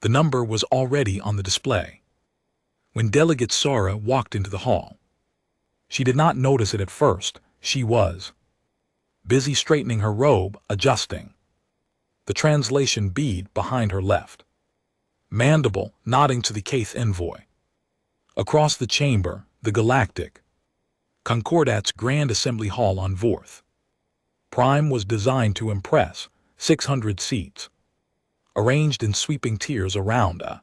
The number was already on the display. When Delegate Sora walked into the hall, she did not notice it at first. She was busy straightening her robe, adjusting the translation bead behind her left mandible, nodding to the Kaith envoy. Across the chamber, the Galactic Concordat's Grand Assembly Hall on Vorth Prime was designed to impress. 600 seats, arranged in sweeping tiers around a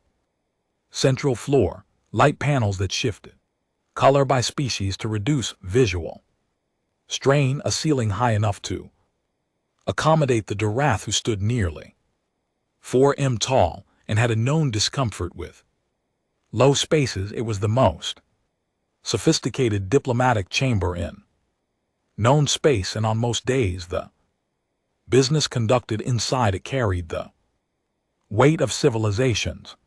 central floor, light panels that shifted color by species to reduce visual strain, a ceiling high enough to accommodate the Durath who stood nearly 4 m tall and had a known discomfort with low spaces. It was the most sophisticated diplomatic chamber in known space, and on most days the business conducted inside it carried the weight of civilizations.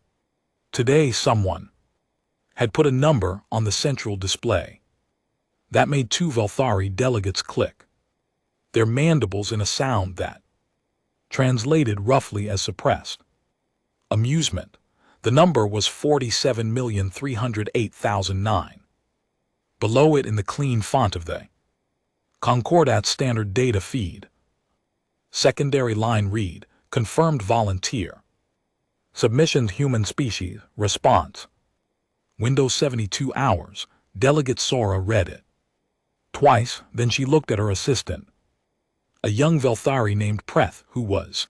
Today someone had put a number on the central display. That made 2 Velthari delegates click their mandibles in a sound that translated roughly as suppressed amusement. The number was 47,308,009. Below it, in the clean font of the Concordat standard data feed, secondary line read, confirmed volunteer. Submissions human species, response. Windows 72 hours. Delegate Sora read it twice, then she looked at her assistant, a young Velthari named Preth, who was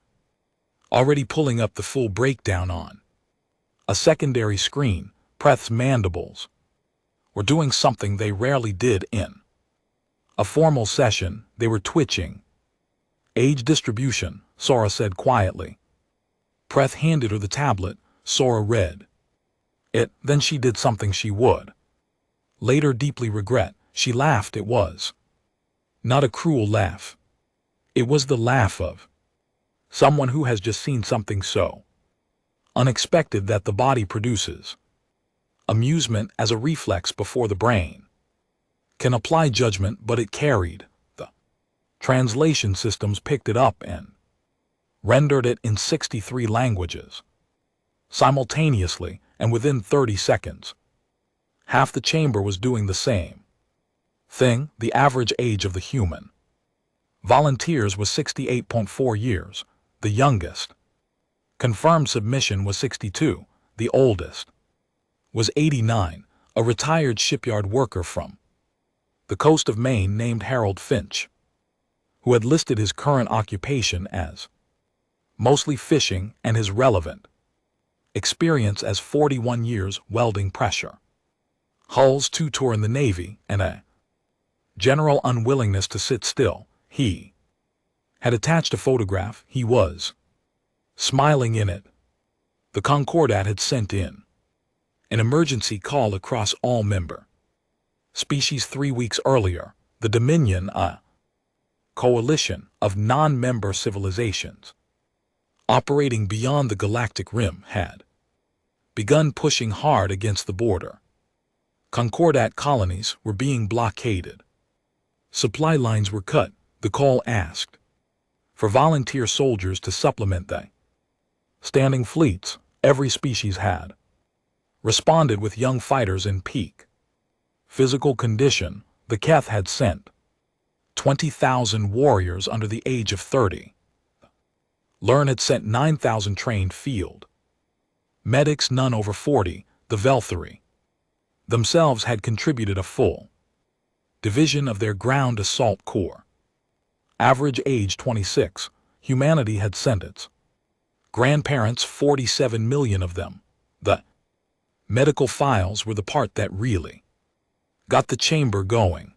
already pulling up the full breakdown on a secondary screen. Preth's mandibles were doing something they rarely did in a formal session. They were twitching. Age distribution, Sora said quietly. Preth handed her the tablet. Sora read it, then she did something she would later deeply regret. She laughed. It was not a cruel laugh. It was the laugh of someone who has just seen something so unexpected that the body produces amusement as a reflex before the brain can apply judgment, but it carried. The translation systems picked it up and rendered it in 63 languages simultaneously, and within 30 seconds. Half the chamber was doing the same thing. The average age of the human volunteers was 68.4 years. The youngest confirmed submission was 62. The oldest was 89, a retired shipyard worker from the coast of Maine named Harold Finch, who had listed his current occupation as mostly fishing and his relevant experience as 41 years welding pressure hulls, 2 tour in the Navy, and a general unwillingness to sit still. He had attached a photograph. He was smiling in it. The Concordat had sent in an emergency call across all member species 3 weeks earlier. The Dominion, a coalition of non-member civilizations operating beyond the galactic rim, had begun pushing hard against the border. Concordat colonies were being blockaded. Supply lines were cut. The call asked for volunteer soldiers to supplement the standing fleets. Every species had responded with young fighters in peak physical condition. The Keth had sent 20,000 warriors under the age of 30. Lern had sent 9,000 trained field medics, none over 40. The Velthari themselves had contributed a full division of their ground assault corps. Average age 26. Humanity had sent its grandparents, 47 million of them. The medical files were the part that really got the chamber going.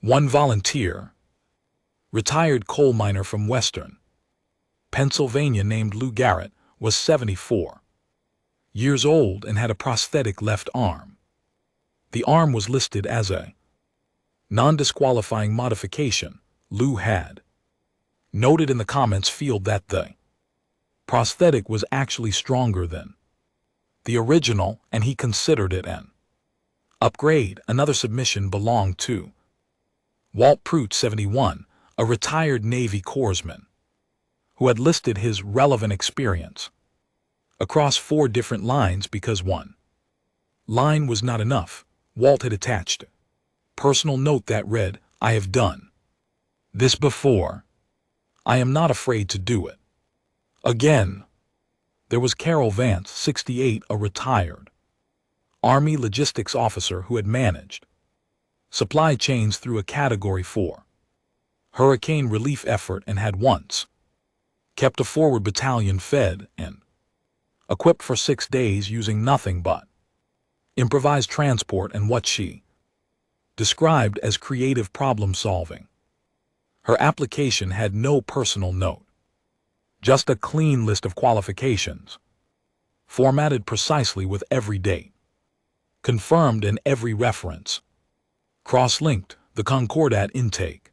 One volunteer, retired coal miner from Western Pennsylvania named Lou Garrett, was 74 years old and had a prosthetic left arm. The arm was listed as a non-disqualifying modification. Lou had noted in the comments field that the prosthetic was actually stronger than the original, and he considered it an upgrade. Another submission belonged to Walt Prout, 71, a retired Navy corpsman, who had listed his relevant experience across 4 different lines because one line was not enough. Walt had attached a personal note that read, "I have done this before. I am not afraid to do it again." There was Carol Vance, 68, a retired Army logistics officer who had managed supply chains through a Category 4 hurricane relief effort and had once kept a forward battalion fed and equipped for 6 days using nothing but improvised transport and what she described as creative problem solving. Her application had no personal note, just a clean list of qualifications, formatted precisely with every date, confirmed in every reference, cross-linked. The Concordat intake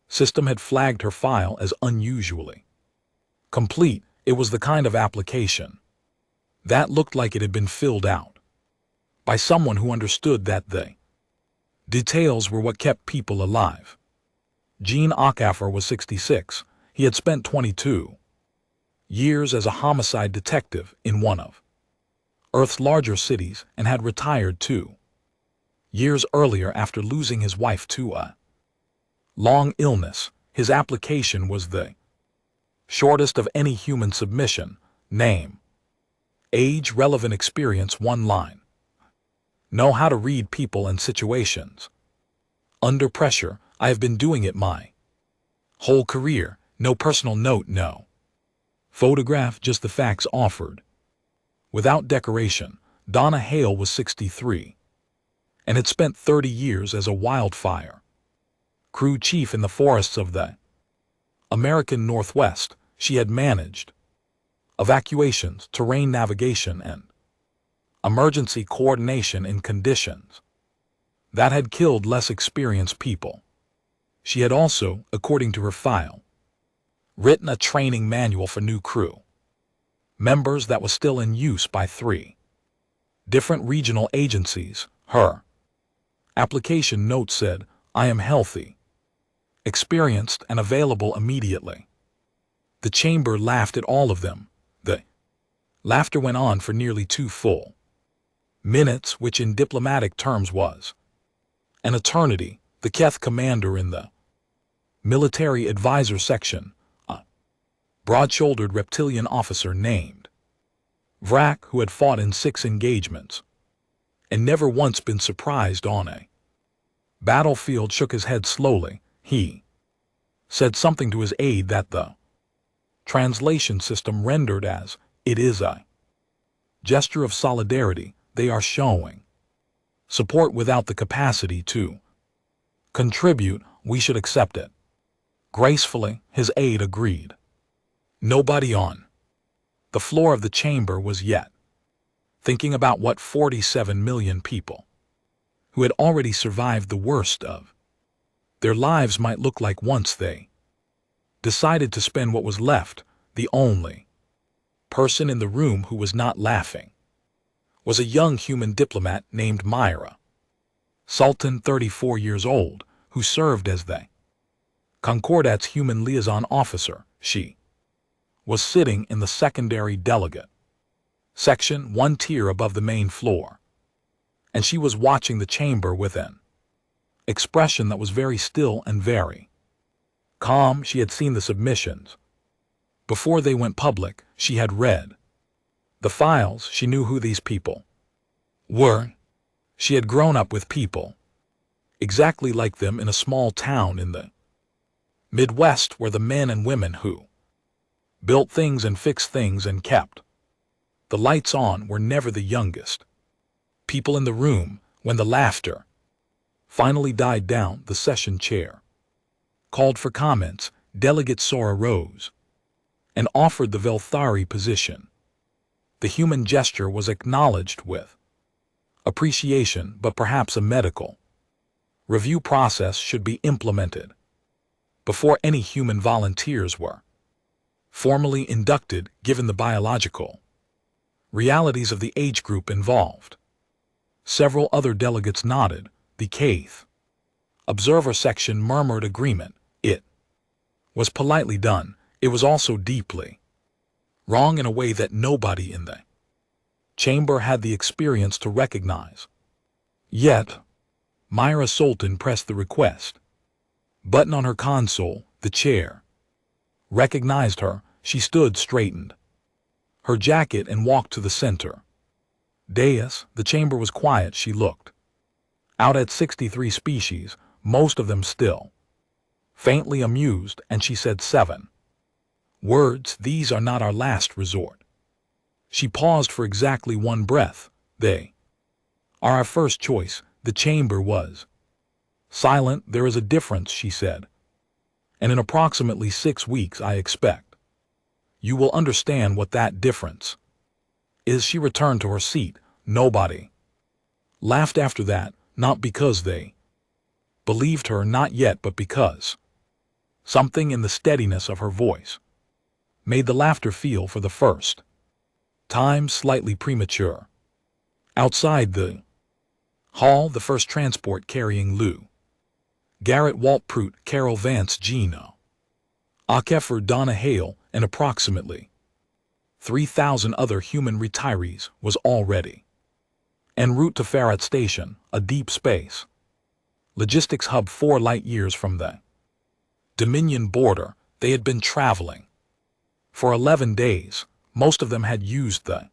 system had flagged her file as unusually complete. It was the kind of application that looked like it had been filled out by someone who understood that the details were what kept people alive. Gene Acaffer was 66. He had spent 22 years as a homicide detective in one of Earth's larger cities and had retired 2 years earlier after losing his wife to a long illness. His application was the shortest of any human submission. Name, age, relevant experience, 1 line. Know how to read people and situations. Under pressure, I have been doing it my whole career. No personal note, no photograph, just the facts offered. Without decoration. Donna Hale was 63 and had spent 30 years as a wildfire crew chief in the forests of the American Northwest. She had managed evacuations, terrain navigation, and emergency coordination in conditions that had killed less experienced people. She had also, according to her file, written a training manual for new crew members that was still in use by 3 different regional agencies. Her application note said, "I am healthy, experienced, and available immediately." The chamber laughed at all of them. The laughter went on for nearly 2 full minutes, which in diplomatic terms was an eternity. The Keth commander in the military advisor section, a broad-shouldered reptilian officer named Vrak, who had fought in 6 engagements and never once been surprised on a battlefield, shook his head slowly. He said something to his aide that the translation system rendered as, "It is a gesture of solidarity. They are showing support without the capacity to contribute. We should accept it." Gracefully, his aide agreed. Nobody on the floor of the chamber was yet thinking about what 47 million people who had already survived the worst of their lives might look like once they decided to spend what was left. The only person in the room who was not laughing was a young human diplomat named Myra Sultan, 34 years old, who served as the Concordat's human liaison officer. She was sitting in the secondary delegate section, 1 tier above the main floor, and she was watching the chamber with an expression that was very still and very calm. She had seen the submissions before they went public. She had read the files. She knew who these people were. She had grown up with people exactly like them in a small town in the Midwest, where the men and women who built things and fixed things and kept the lights on were never the youngest people in the room. When the laughter finally died down, the session chair called for comments. Delegate Sora rose and offered the Velthari position. The human gesture was acknowledged with appreciation, but perhaps a medical review process should be implemented before any human volunteers were formally inducted, given the biological realities of the age group involved. Several other delegates nodded. The Caith observer section murmured agreement. It was politely done. It was also deeply Wrong in a way that nobody in the chamber had the experience to recognize. Yet, Myra Solton pressed the request button on her console. The chair recognized her. She stood straightened her jacket and walked to the center dais. The chamber was quiet. She looked out at 63 species, most of them still faintly amused, and she said 7 words. These are not our last resort. She paused for exactly one breath. They are our first choice. The chamber was silent. There is a difference, she said. And in approximately 6 weeks, I expect you will understand what that difference is. She returned to her seat. Nobody laughed after that, not because they believed her, not yet, but because something in the steadiness of her voice made the laughter feel for the first time slightly premature. Outside the hall, the first transport carrying Lou Garrett, Walt Prout, Carol Vance, Gino Akefer, Donna Hale, and approximately 3,000 other human retirees was already en route to Farragut Station, a deep space logistics hub 4 light years from the Dominion border. They had been traveling for 11 days. Most of them had used the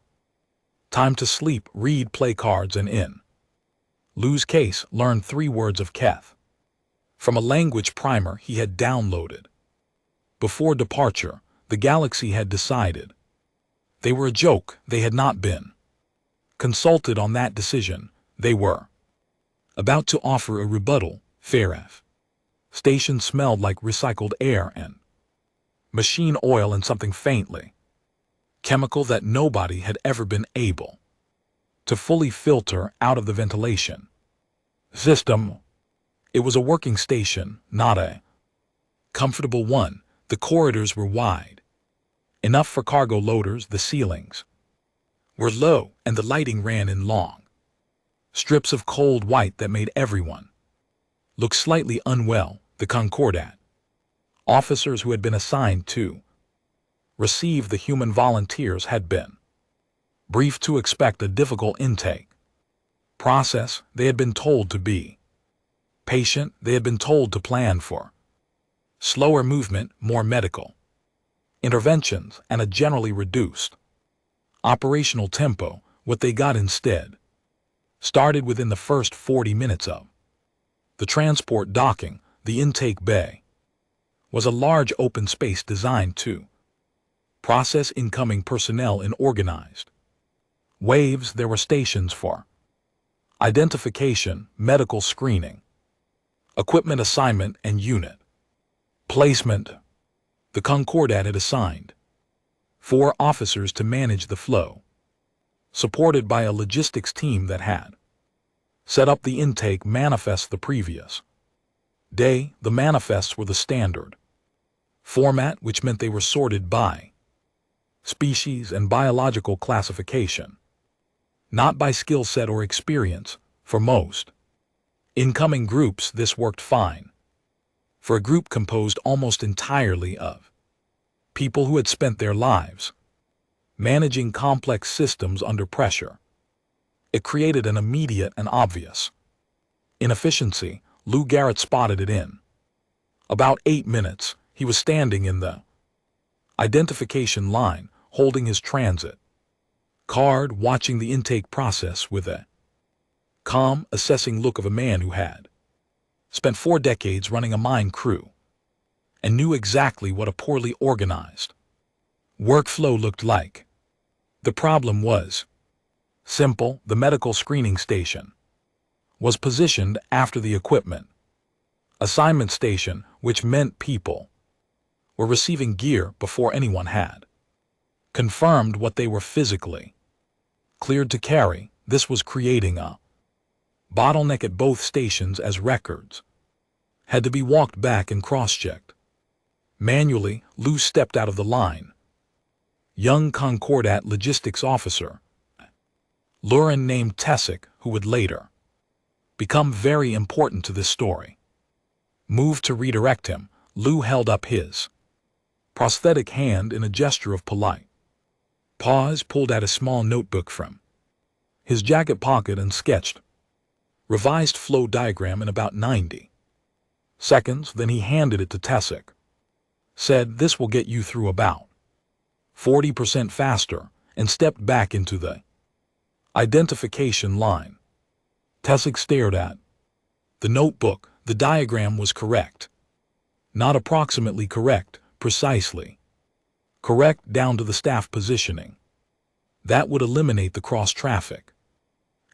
time to sleep, read, play cards, and in Lou's case, learn 3 words of Keth from a language primer he had downloaded. Before departure, the galaxy had decided they were a joke. They had not been consulted on that decision. They were about to offer a rebuttal. Farragut Station smelled like recycled air and machine oil and something faintly chemical that nobody had ever been able to fully filter out of the ventilation system. It was a working station, not a comfortable one. The corridors were wide enough for cargo loaders. The ceilings were low, and the lighting ran in long strips of cold white that made everyone look slightly unwell. The Concordat officers who had been assigned to receive the human volunteers had been briefed to expect a difficult intake process. They had been told to be patient. They had been told to plan for slower movement, more medical interventions, and a generally reduced operational tempo. What they got instead started within the first 40 minutes of the transport docking. The intake bay was a large open space designed to process incoming personnel in organized waves. There were stations for identification, medical screening, equipment assignment, and unit placement. The Concordat had assigned 4 officers to manage the flow, supported by a logistics team that had set up the intake manifests the previous day. The manifests were the standard format, which meant they were sorted by species and biological classification, not by skill set or experience. For most incoming groups, this worked fine. For a group composed almost entirely of people who had spent their lives managing complex systems under pressure, it created an immediate and obvious inefficiency. Lou Garrett spotted it in about 8 minutes. He was standing in the identification line, holding his transit card, watching the intake process with a calm, assessing look of a man who had spent 4 decades running a mine crew and knew exactly what a poorly organized workflow looked like. The problem was simple. The medical screening station was positioned after the equipment assignment station, which meant people were receiving gear before anyone had confirmed what they were physically cleared to carry. This was creating a bottleneck at both stations, as records had to be walked back and cross-checked manually. Lou stepped out of the line. Young Concordat logistics officer Lurin named Tessick, who would later become very important to this story, moved to redirect him. Lou held up his prosthetic hand in a gesture of polite Pause, pulled out a small notebook from his jacket pocket and sketched revised flow diagram in about 90 seconds. Then he handed it to Tessic. Said, "This will get you through about 40% faster," and stepped back into the identification line. Tessic stared at the notebook. The diagram was correct. Not approximately correct, precisely correct down to the staff positioning. That would eliminate the cross-traffic.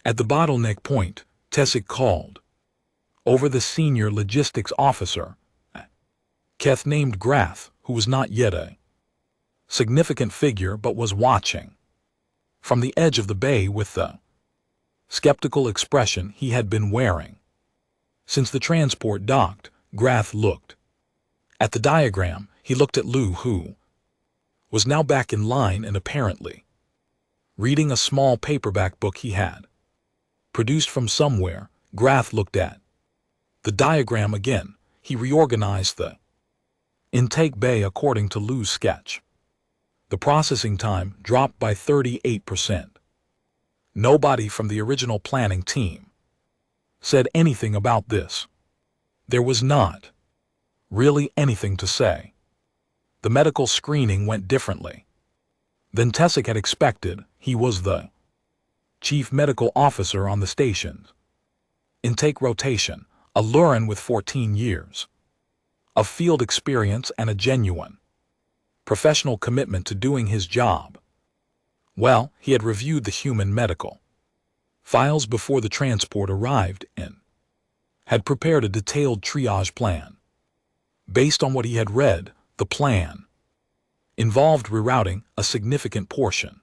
At the bottleneck point, Tessic called over the senior logistics officer, Keth, named Grath, who was not yet a significant figure but was watching from the edge of the bay with the skeptical expression he had been wearing since the transport docked. Grath looked at the diagram. He looked at Lou, who was now back in line and apparently reading a small paperback book he had produced from somewhere. Grath looked at the diagram again. He reorganized the intake bay according to Lou's sketch. The processing time dropped by 38%. Nobody from the original planning team said anything about this. There was not really anything to say. The medical screening went differently than Tessic had expected. He was the chief medical officer on the station's intake rotation, a Lurin with 14 years of field experience and a genuine professional commitment to doing his job well. He had reviewed the human medical files before the transport arrived and had prepared a detailed triage plan. Based on what he had read, the plan involved rerouting a significant portion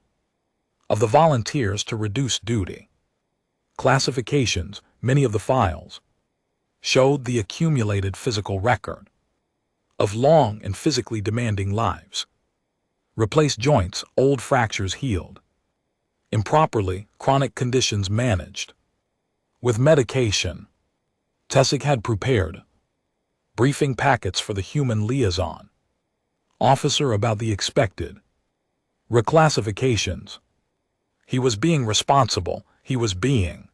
of the volunteers to reduce duty classifications. Many of the files showed the accumulated physical record of long and physically demanding lives. Replaced joints, old fractures healed improperly, chronic conditions managed with medication. Tessic had prepared briefing packets for the human liaison officer about the expected reclassifications. He was being responsible. He was being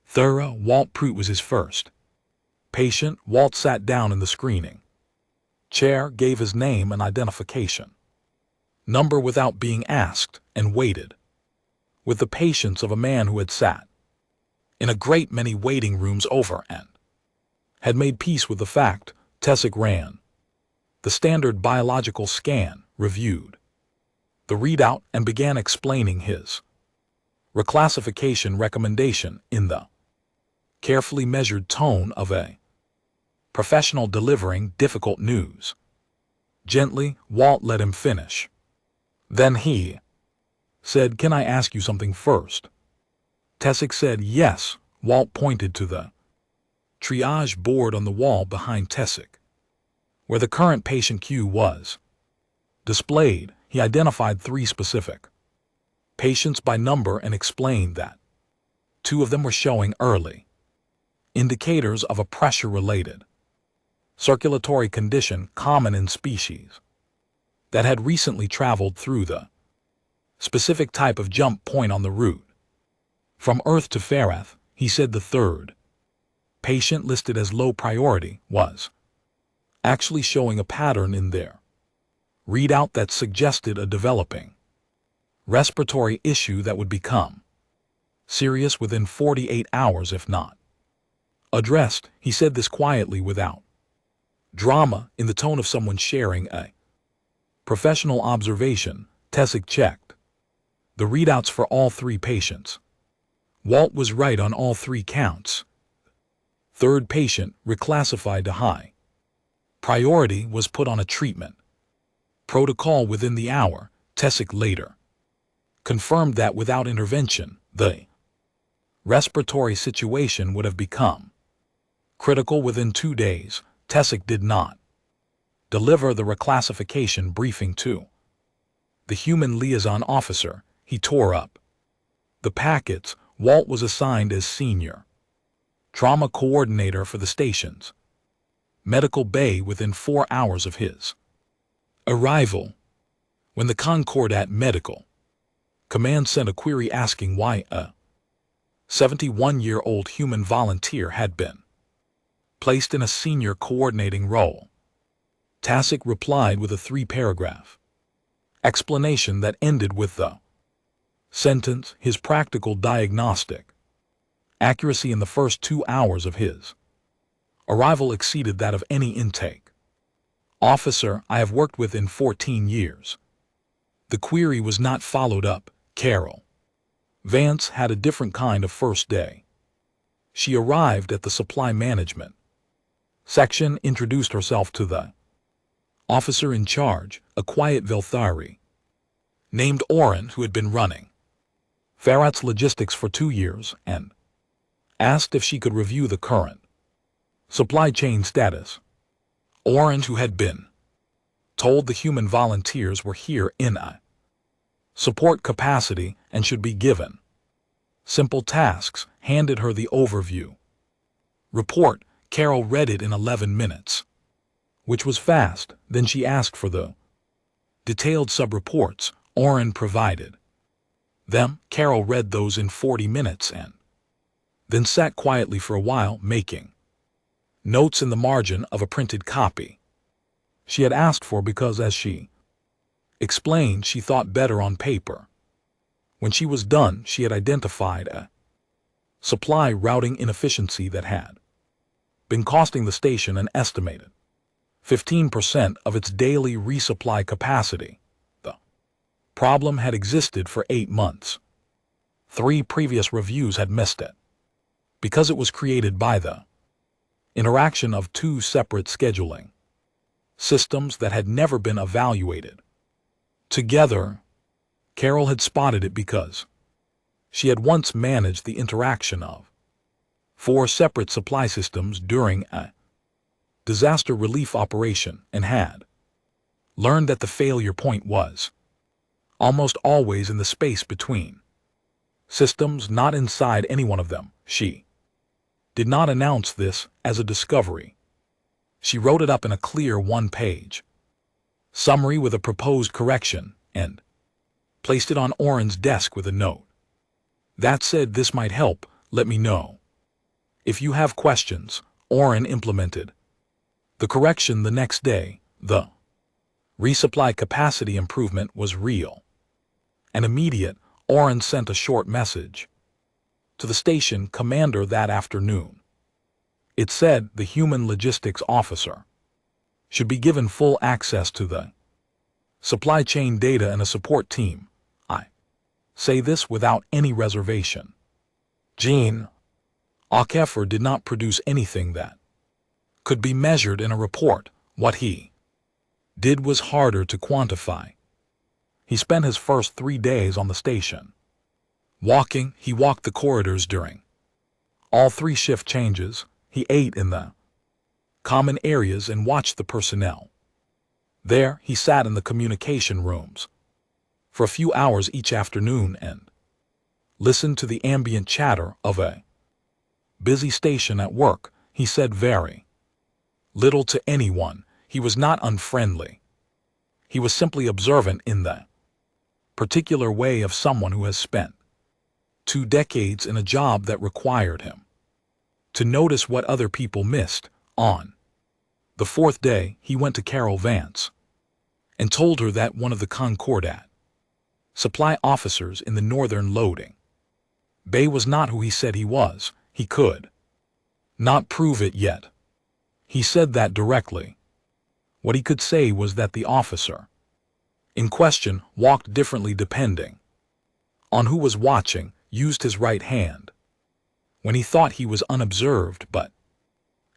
thorough. Walt Prout was his first patient. Walt sat down in the screening chair, gave his name and identification number without being asked, and waited with the patience of a man who had sat in a great many waiting rooms over and had made peace with the fact. Tessic ran the standard biological scan, reviewed the readout, and began explaining his reclassification recommendation in the carefully measured tone of a professional delivering difficult news. Gently, Walt let him finish. Then he said, "Can I ask you something first?" Tessic said, "Yes." Walt pointed to the triage board on the wall behind Tessic, where the current patient queue was displayed. He identified 3 specific patients by number and explained that 2 of them were showing early indicators of a pressure-related circulatory condition common in species that had recently traveled through the specific type of jump point on the route from Earth to Farath. He said the 3rd patient, listed as low priority, was actually showing a pattern in their readout that suggested a developing respiratory issue that would become serious within 48 hours if not addressed. He said this quietly, without drama, in the tone of someone sharing a professional observation. Tessic checked the readouts for all 3 patients. Walt was right on all 3 counts. 3rd patient, reclassified to high priority, was put on a treatment protocol within the hour. Tessic later confirmed that without intervention, the respiratory situation would have become critical within 2 days. Tessic did not deliver the reclassification briefing to the human liaison officer. He tore up the packets. Walt was assigned as senior trauma coordinator for the station's medical bay within 4 hours of his arrival. When the Concordat medical Command sent a query asking why a 71-year-old human volunteer had been placed in a senior coordinating role. TASIC replied with a 3-paragraph explanation that ended with the sentence, "His practical diagnostic accuracy in the first 2 hours of his arrival exceeded that of any intake officer I have worked with in 14 years. The query was not followed up. Carol Vance had a different kind of first day. She arrived at the supply management section, introduced herself to the officer in charge, a quiet Velthari named Oren, who had been running Farrat's logistics for 2 years, and asked if she could review the current supply chain status. Oren, who had been told the human volunteers were here in a support capacity and should be given simple tasks, handed her the overview report. Carol read it in 11 minutes, which was fast. Then she asked for the detailed sub-reports. Oren provided them. Carol read those in 40 minutes and then sat quietly for a while, making notes in the margin of a printed copy she had asked for because, as she explained, she thought better on paper. When she was done, she had identified a supply routing inefficiency that had been costing the station an estimated 15% of its daily resupply capacity. The problem had existed for 8 months. 3 previous reviews had missed it, because it was created by the interaction of 2 separate scheduling systems that had never been evaluated together. Carol had spotted it because she had once managed the interaction of 4 separate supply systems during a disaster relief operation and had learned that the failure point was almost always in the space between systems, not inside any one of them. She did not announce this as a discovery. She wrote it up in a clear 1-page summary with a proposed correction and placed it on Oren's desk with a note that said, "This might help, let me know if you have questions." Oren implemented the correction the next day. The resupply capacity improvement was real and immediate. Oren sent a short message to the station commander that afternoon. It said the human logistics officer should be given full access to the supply chain data and a support team. I say this without any reservation. Gene Akefer did not produce anything that could be measured in a report. What he did was harder to quantify. He spent his first 3 days on the station walking. He walked the corridors during all 3 shift changes. He ate in the common areas and watched the personnel. There, he sat in the communication rooms for a few hours each afternoon and listened to the ambient chatter of a busy station at work. He said very little to anyone. He was not unfriendly. He was simply observant in the particular way of someone who has spent 2 decades in a job that required him to notice what other people missed. On the 4th day, he went to Carol Vance and told her that one of the Concordat supply officers in the northern loading bay was not who he said he was. He could not prove it yet. He said that directly. What he could say was that the officer in question walked differently depending on who was watching, used his right hand when he thought he was unobserved, but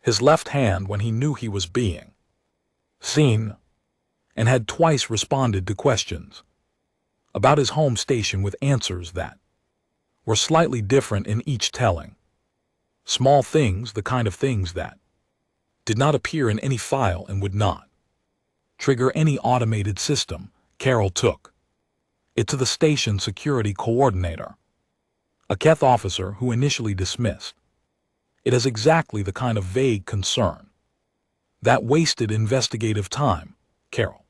his left hand when he knew he was being seen, and had twice responded to questions about his home station with answers that were slightly different in each telling. Small things, the kind of things that did not appear in any file and would not trigger any automated system. Carol took it to the station security coordinator, a Keth officer who initially dismissed it as exactly the kind of vague concern that wasted investigative time. Carol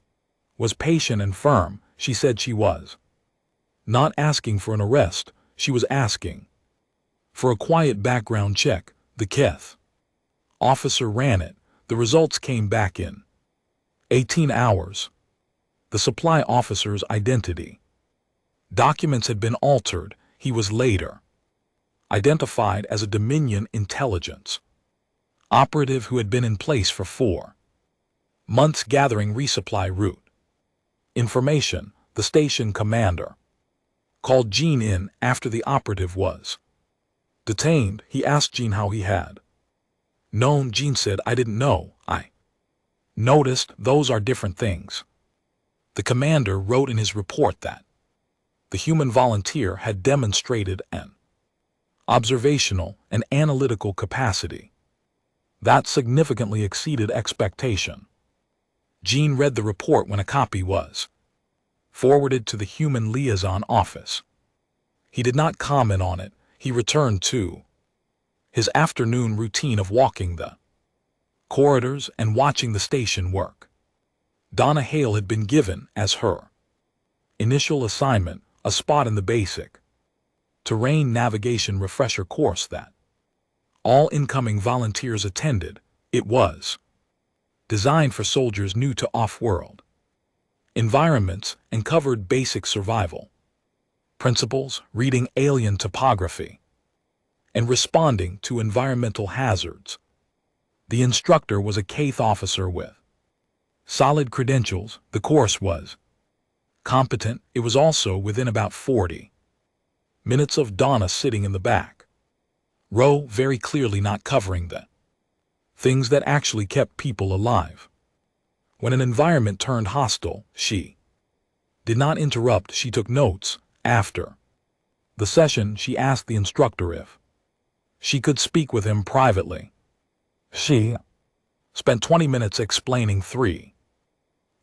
was patient and firm. She said she was Not asking for an arrest, she was asking for a quiet background check. The Keth officer ran it. The results came back in 18 hours. The supply officer's identity. Documents had been altered. He was later identified as a Dominion intelligence operative who had been in place for 4 months gathering resupply route information. The station commander called Gene in after the operative was detained. He asked Gene how he had known. Gene said, "I didn't know. I noticed. Those are different things." The commander wrote in his report that the human volunteer had demonstrated an observational and analytical capacity that significantly exceeded expectation. Gene read the report when a copy was forwarded to the Human Liaison Office. He did not comment on it. He returned to his afternoon routine of walking the corridors and watching the station work. Donna Hale had been given, as her initial assignment, a spot in the basic terrain navigation refresher course that all incoming volunteers attended. It was designed for soldiers new to off-world environments and covered basic survival principles, reading alien topography, and responding to environmental hazards. The instructor was a Keth officer with solid credentials. The course was competent. It was also within about 40 minutes of Donna sitting in the back row, very clearly not covering the things that actually kept people alive. When an environment turned hostile, she did not interrupt. She took notes. After the session, she asked the instructor if she could speak with him privately. She spent 20 minutes explaining 3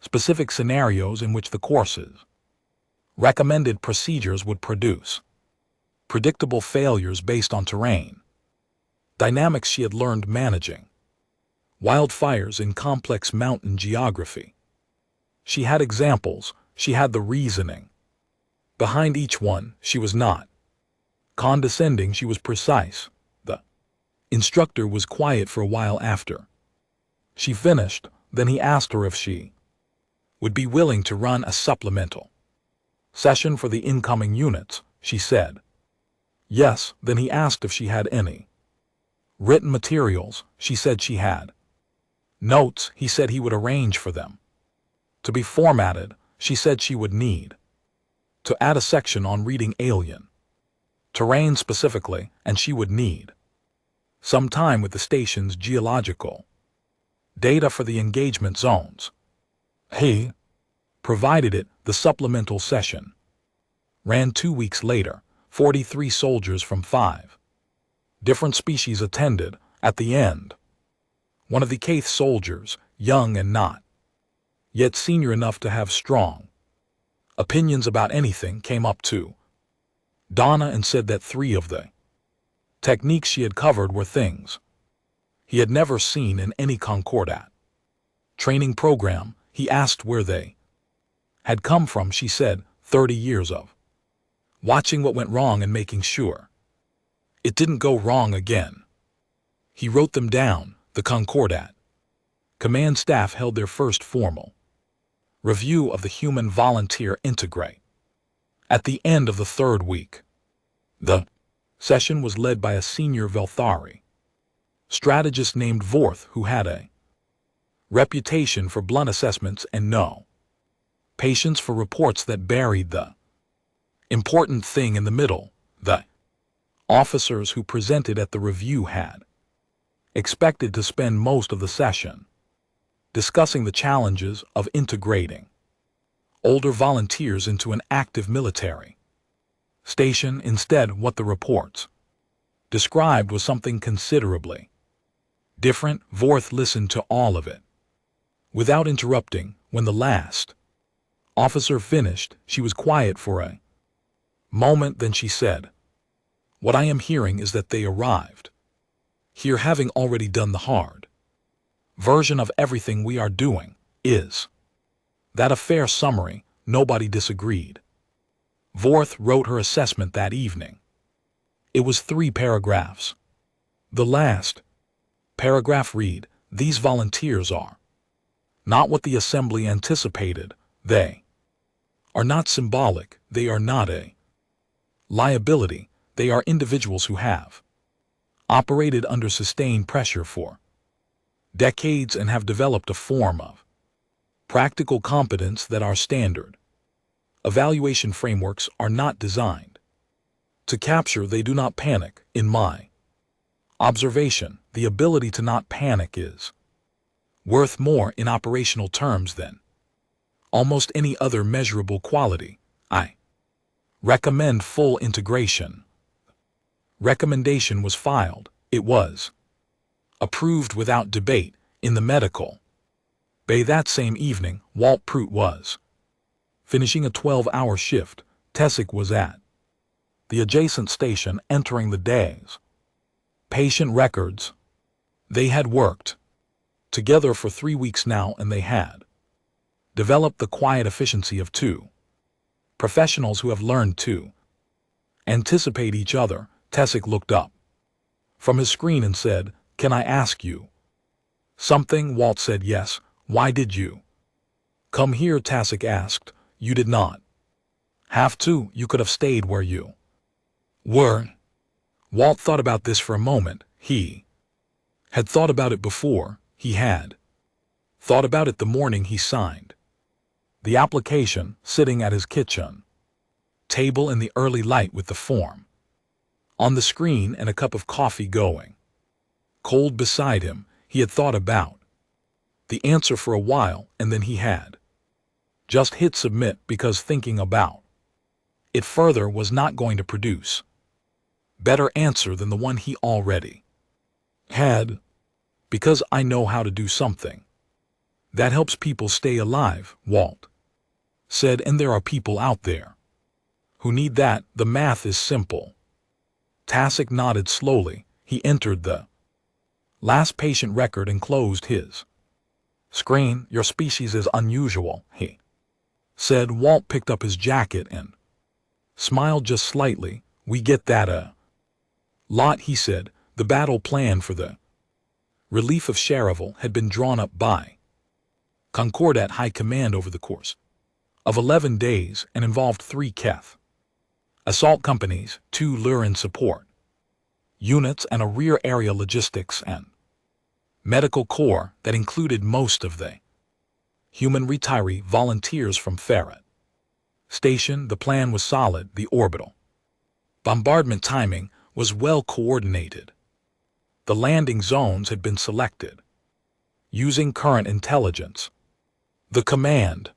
specific scenarios in which the course's recommended procedures would produce predictable failures based on terrain dynamics she had learned managing wildfires in complex mountain geography. She had examples. She had the reasoning behind each one. She was not condescending. She was precise. The instructor was quiet for a while after she finished. Then he asked her if she would be willing to run a supplemental session for the incoming units. She said yes. Then he asked if she had any written materials. She said she had notes. He said he would arrange for them to be formatted. She said she would need to add a section on reading alien terrain specifically, and she would need some time with the station's geological data for the engagement zones. He provided it. The supplemental session ran 2 weeks later. 43 soldiers from 5 different species attended. At the end, one of the Keth soldiers, young and not yet senior enough to have strong opinions about anything, came up to Donna and said that 3 of the techniques she had covered were things he had never seen in any Concordat training program. He asked where they had come from. She said 30 years of watching what went wrong and making sure it didn't go wrong again. He wrote them down. The Concordat command staff held their first formal review of the human volunteer integrate at the end of the 3rd week. The session was led by a senior Velthari strategist named Vorth, who had a reputation for blunt assessments and no patience for reports that buried the important thing in the middle. The officers who presented at the review had expected to spend most of the session discussing the challenges of integrating older volunteers into an active military station. Instead, what the reports described was something considerably different. Vorth listened to all of it without interrupting. When the last officer finished, she was quiet for a moment. Then she said, "What I am hearing is that they arrived here having already done the hard version of everything we are doing. Is that a fair summary?" Nobody disagreed. Vorth wrote her assessment that evening. It was 3 paragraphs. The last paragraph read, "These volunteers are not what the assembly anticipated. They are not symbolic. They are not a liability. They are individuals who have operated under sustained pressure for decades and have developed a form of practical competence that our standard evaluation frameworks are not designed to capture. They do not panic. In my observation, the ability to not panic is worth more in operational terms than almost any other measurable quality. I recommend full integration." Recommendation was filed. It was approved without debate in the medical bay that same evening. Walt Prout was finishing a 12-hour shift. Tessick was at the adjacent station entering the day's patient records. They had worked together for 3 weeks now, and they had developed the quiet efficiency of 2 professionals who have learned to anticipate each other. Tessick looked up from his screen and said, "Can I ask you something?" Walt said, "Yes." "Why did you come here?" Tessick asked. "You did not have to. You could have stayed where you were." Walt thought about this for a moment. He had thought about it before. He had thought about it the morning he signed the application, sitting at his kitchen table in the early light with the form on the screen and a cup of coffee going cold beside him. He had thought about the answer for a while, and then he had just hit submit because thinking about it further was not going to produce better answer than the one he already had. "Because I know how to do something that helps people stay alive," Walt said, "and there are people out there who need that. The math is simple." Tessick nodded slowly. He entered the last patient record and closed his screen. "Your species is unusual," he said. Walt picked up his jacket and smiled just slightly. "We get that a lot," he said. The battle plan for the relief of Cherville had been drawn up by Concordat High Command over the course of 11 days and involved 3 Keth assault companies, 2 Lurin support units, and a rear area logistics and medical corps that included most of the human retiree volunteers from Ferret Station. The plan was solid. The orbital bombardment timing was well coordinated. The landing zones had been selected using current intelligence. The command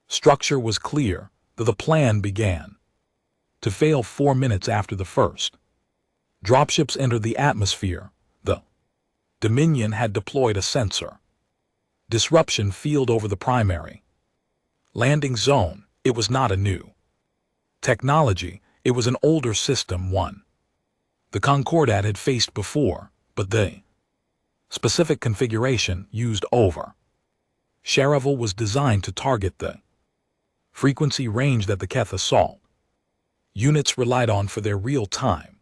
structure was clear. The plan began to fail 4 minutes after the first dropships entered the atmosphere. The Dominion had deployed a sensor disruption field over the primary landing zone. It was not a new technology. It was an older system, one the Concordat had faced before, but the specific configuration used over Cherville was designed to target the frequency range that the Keth assault units relied on for their real-time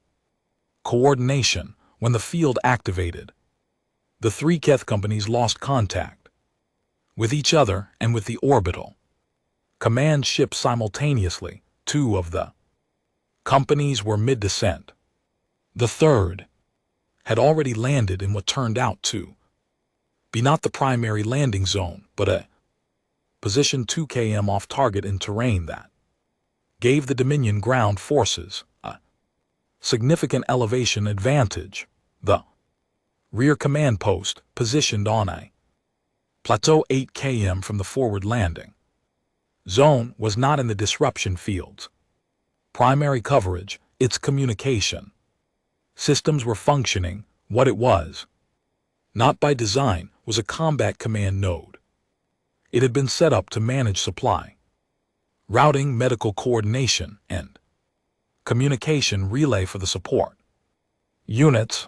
coordination. When the field activated, the 3 Keth companies lost contact with each other and with the orbital command ship simultaneously. 2 of the companies were mid-descent. The third had already landed in what turned out to be not the primary landing zone, but a position 2 km off target in terrain that gave the Dominion ground forces a significant elevation advantage. The rear command post, positioned on a plateau 8 km from the forward landing zone, was not in the disruption field's primary coverage. Its communication systems were functioning. What it was, not by design, was a combat command node. It had been set up to manage supply, routing, medical coordination, and communication relay for the support units.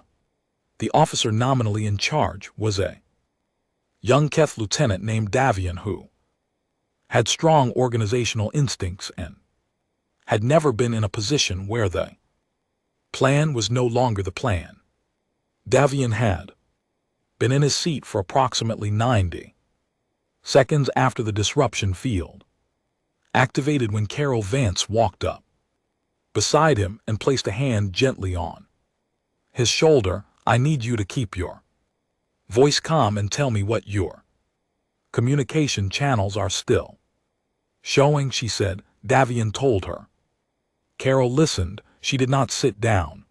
The officer nominally in charge was a young Keth lieutenant named Davian, who had strong organizational instincts and had never been in a position where the plan was no longer the plan. Davian had been in his seat for approximately 90 seconds after the disruption field activated when Carol Vance walked up beside him and placed a hand gently on his shoulder. "I need you to keep your voice calm and tell me what your communication channels are still showing," she said. Davian told her. Carol listened. She did not sit down.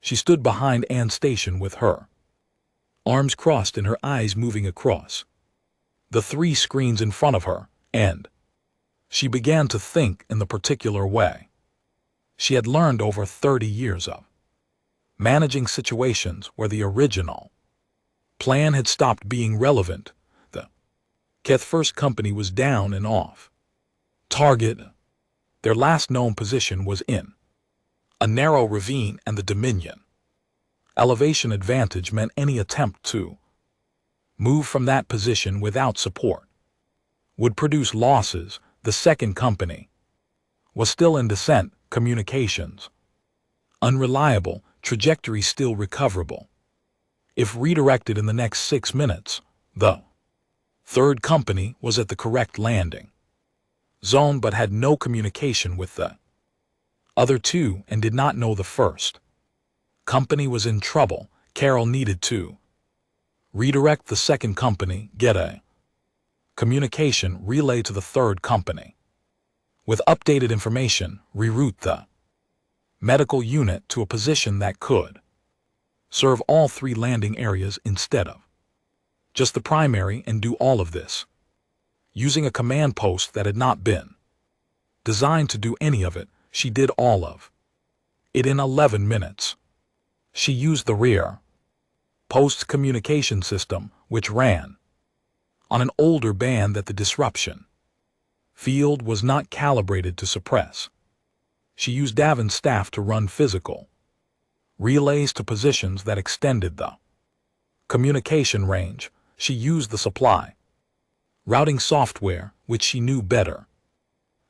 She stood behind Anne's station with her arms crossed and her eyes moving across the 3 screens in front of her, and she began to think in the particular way she had learned over 30 years of managing situations where the original plan had stopped being relevant. The Keth First Company was down and off target. Their last known position was in a narrow ravine, and the Dominion elevation advantage meant any attempt to move from that position without support would produce losses. The second company was still in descent, communications unreliable, trajectory still recoverable if redirected in the next 6 minutes. The third company was at the correct landing zone but had no communication with the other 2 and did not know the first company was in trouble. Carol needed to redirect the second company, get a communication relay to the third company with updated information, reroute the medical unit to a position that could serve all 3 landing areas instead of just the primary, and do all of this using a command post that had not been designed to do any of it. She did all of it in 11 minutes. She used the rear post communication system, which ran on an older band that the disruption field was not calibrated to suppress. She used Davin's staff to run physical relays to positions that extended the communication range. She used the supply routing software, which she knew better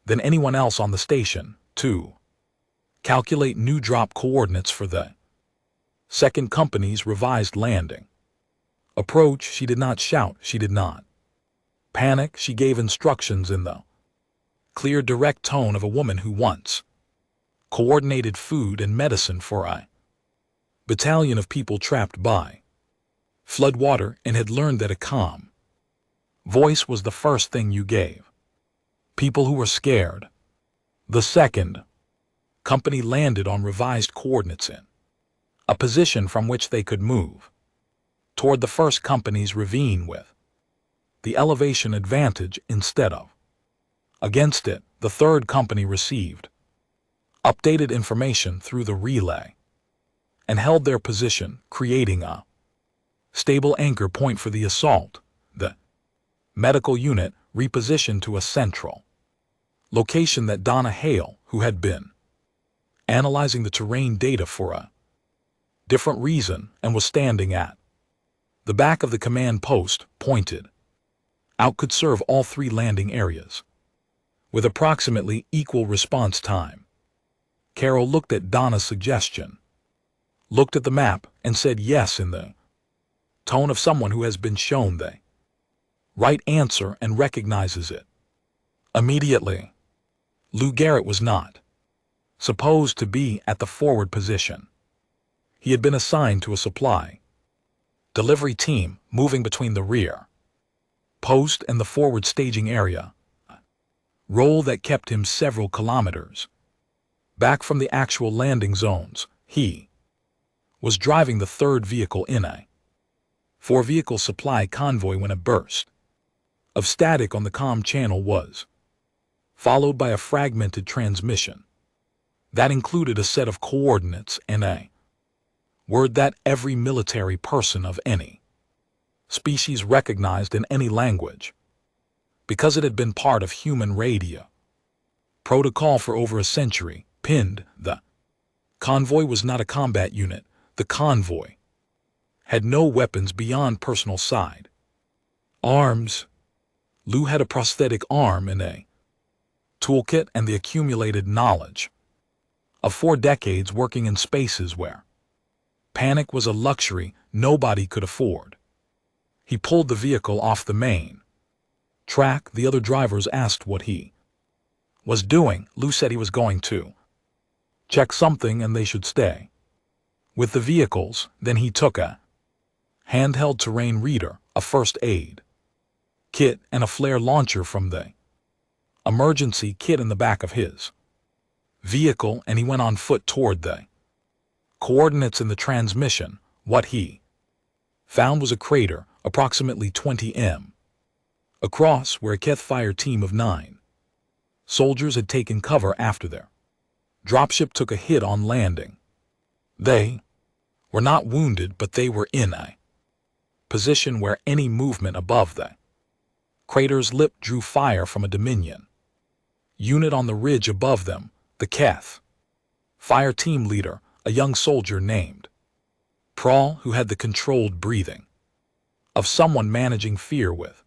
than anyone else on the station, to calculate new drop coordinates for the second company's revised landing approach. She did not shout. She did not panic. She gave instructions in the clear, direct tone of a woman who once coordinated food and medicine for a battalion of people trapped by floodwater and had learned that a calm voice was the first thing you gave people who were scared. The second company landed on revised coordinates in a position from which they could move toward the first company's ravine with the elevation advantage instead of against it. The third company received updated information through the relay and held their position, creating a stable anchor point for the assault. The medical unit repositioned to a central location that Donna Hale, who had been analyzing the terrain data for a different reason and was standing at the back of the command post, pointed out could serve all 3 landing areas with approximately equal response time. Carol looked at Donna's suggestion, looked at the map, and said yes in the tone of someone who has been shown the right answer and recognizes it immediately. Lou Garrett was not supposed to be at the forward position. He had been assigned to a supply delivery team moving between the rear post and the forward staging area, a role that kept him several kilometers back from the actual landing zones. He was driving the third vehicle in a 4-vehicle supply convoy when a burst of static on the comm channel was followed by a fragmented transmission that included a set of coordinates and a word that every military person of any species recognized in any language, because it had been part of human radio protocol for over a century. Pinned. The convoy was not a combat unit. The convoy had no weapons beyond personal side arms. Lou had a prosthetic arm and a toolkit, and the accumulated knowledge of 4 decades working in spaces where panic was a luxury nobody could afford. He pulled the vehicle off the main track. The other drivers asked what he was doing. Lou said he was going to check something and they should stay with the vehicles. Then he took a handheld terrain reader, a first aid kit, and a flare launcher from the emergency kit in the back of his vehicle, and he went on foot toward the coordinates in the transmission. What he found was a crater approximately 20 m across where a Keth fire team of 9 soldiers had taken cover after their dropship took a hit on landing. They were not wounded, but they were in a position where any movement above the crater's lip drew fire from a Dominion unit on the ridge above them. The Keth fire team leader, a young soldier named Prahl, who had the controlled breathing of someone managing fear with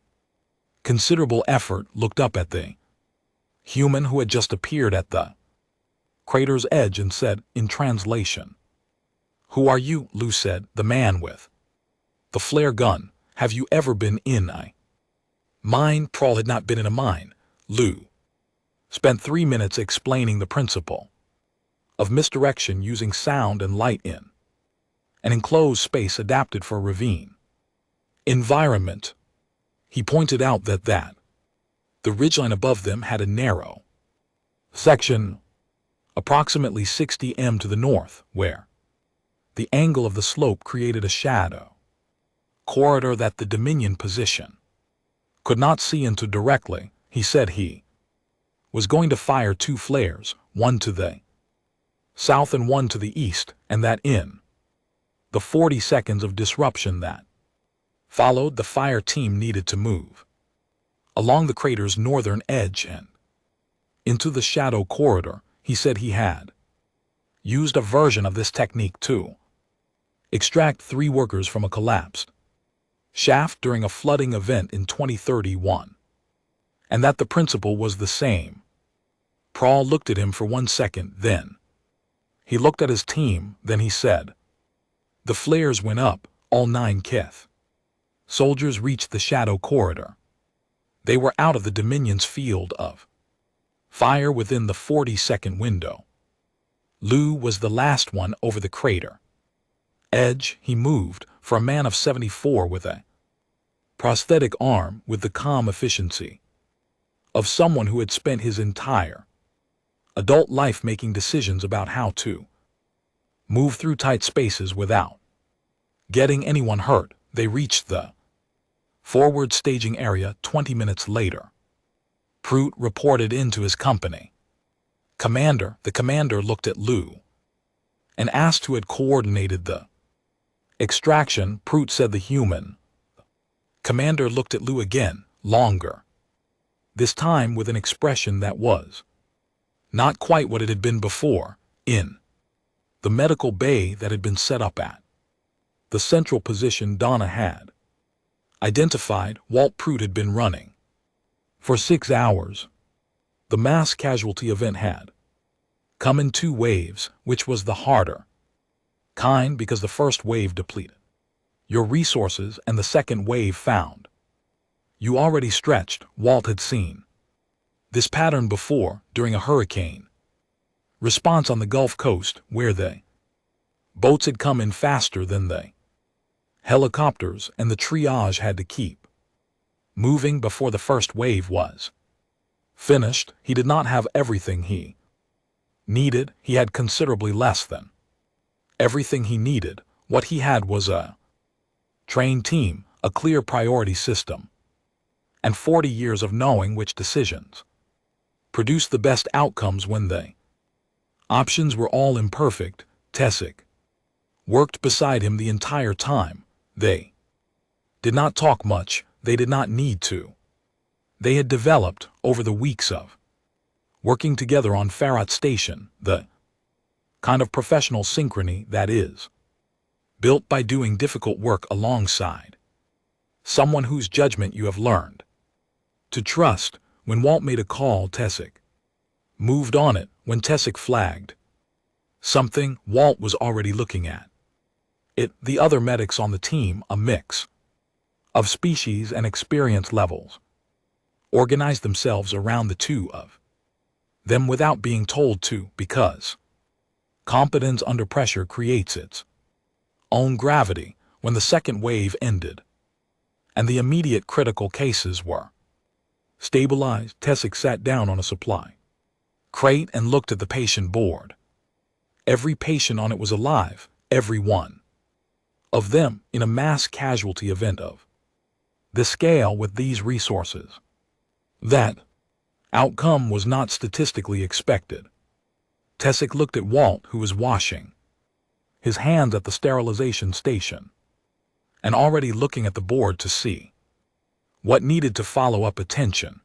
considerable effort, looked up at the human who had just appeared at the crater's edge and said, in translation, "Who are you?" Lou said. "The man with the flare gun. Have you ever been in a mine?" Prahl had not been in a mine. Lou spent 3 minutes explaining the principle of misdirection using sound and light in an enclosed space adapted for ravine environment. He pointed out that the ridgeline above them had a narrow section approximately 60 m to the north, where the angle of the slope created a shadow corridor that the Dominion position could not see into directly. He said he was going to fire 2 flares, one to the south and one to the east, and that in the 40 seconds of disruption that followed, the fire team needed to move along the crater's northern edge and into the shadow corridor. He said he had used a version of this technique to extract 3 workers from a collapsed shaft during a flooding event in 2031, and that the principle was the same. Prahl looked at him for 1 second, then he looked at his team, then he said, "The flares went up, all 9 Keth soldiers reached the shadow corridor. They were out of the Dominion's field of fire within the 40-second window. Lou was the last one over the crater edge. He moved, for a man of 74 with a prosthetic arm, with the calm efficiency of someone who had spent his entire adult life making decisions about how to move through tight spaces without getting anyone hurt. They reached the forward staging area 20 minutes later. Prout reported into his company commander. The commander looked at Lou and asked who had coordinated the extraction. Prout said the human. Commander looked at Lou again, longer, this time with an expression that was not quite what it had been before. In the medical bay that had been set up at the central position Donna had identified, Walt Prout had been running for 6 hours. The mass casualty event had come in 2 waves, which was the harder kind because the first wave depleted your resources and the second wave found you already stretched. Walt had seen this pattern before during a hurricane response on the Gulf Coast, where the boats had come in faster than the helicopters, and the triage had to keep moving before the first wave was finished. He did not have everything he needed. He had considerably less than everything he needed. What he had was a trained team, a clear priority system, and 40 years of knowing which decisions produced the best outcomes when the options were all imperfect. Tessic worked beside him the entire time. They did not talk much. They did not need to. They had developed, over the weeks of working together on Farrat Station, the kind of professional synchrony that is built by doing difficult work alongside someone whose judgment you have learned to trust. When Walt made a call, Tessic moved on it when Tessic flagged something Walt was already looking at. The other medics on the team, a mix of species and experience levels, organized themselves around the two of them without being told to, because competence under pressure creates its own gravity. When the second wave ended and the immediate critical cases were stabilized, Tessic sat down on a supply crate and looked at the patient board. Every patient on it was alive, every one of them in a mass casualty event of the scale with these resources. That outcome was not statistically expected. Tessic looked at Walt, who was washing his hands at the sterilization station and already looking at the board to see what needed to follow up attention.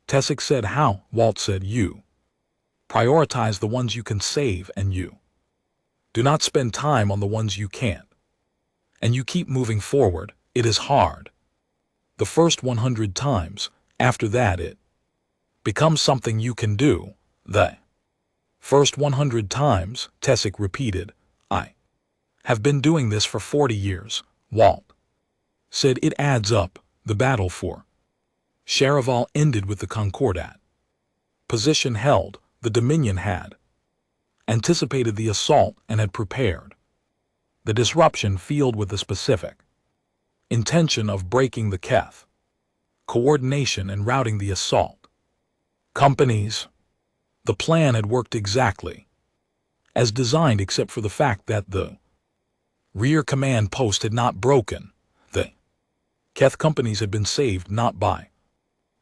Tessic said, "How?" Walt said, "You prioritize the ones you can save, and you do not spend time on the ones you can't. And you keep moving forward. It is hard the first 100 times. After that it becomes something you can do. The first 100 times," Tessic repeated. "I have been doing this for 40 years, Walt said. "It adds up." The battle for Charival ended with the Concordat position held. The Dominion had anticipated the assault and had prepared the disruption field with the specific intention of breaking the Keth coordination and routing the assault companies. The plan had worked exactly as designed, except for the fact that the rear command post had not broken. The Keth companies had been saved not by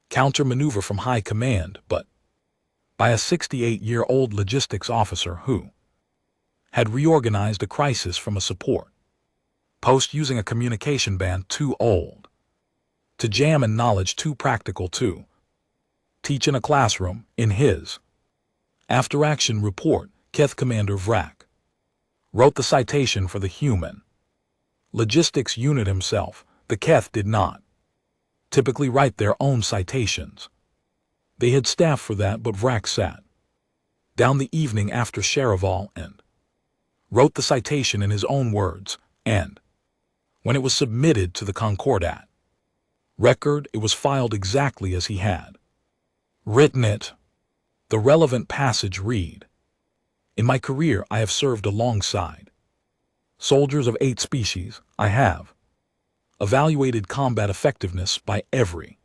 counter-maneuver from high command, but by a 68-year-old logistics officer who had reorganized a crisis from a support post using a communication band too old to jam and knowledge too practical to teach in a classroom. In his after-action report, Keth Commander Vrak wrote the citation for the human logistics unit himself. The Keth did not typically write their own citations. They had staff for that, but Vrak sat down the evening after Charival and wrote the citation in his own words, and when it was submitted to the Concordat record, it was filed exactly as he had written it. The relevant passage read, "In my career I have served alongside soldiers of 8 species. I have evaluated combat effectiveness by every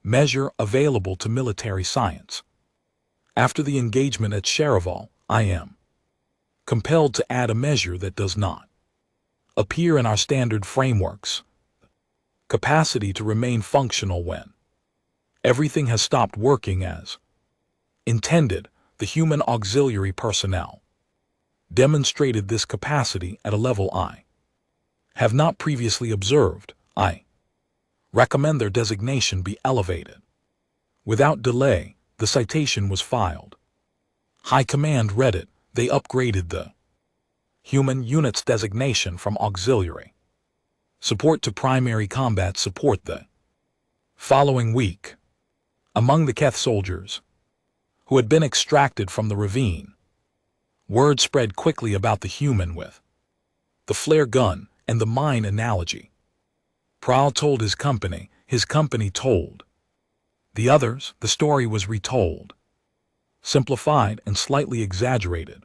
measure available to military science. After the engagement at Charival, I am compelled to add a measure that does not appear in our standard frameworks: capacity to remain functional when everything has stopped working as intended. The human auxiliary personnel demonstrated this capacity at a level I have not previously observed. I recommend their designation be elevated." Without delay, the citation was filed. High Command read it. They upgraded the human unit's designation from auxiliary support to primary combat support the following week. Among the Keth soldiers who had been extracted from the ravine, word spread quickly about the human with the flare gun and the mine analogy. Prowl told his company told the others. The story was retold, simplified and slightly exaggerated,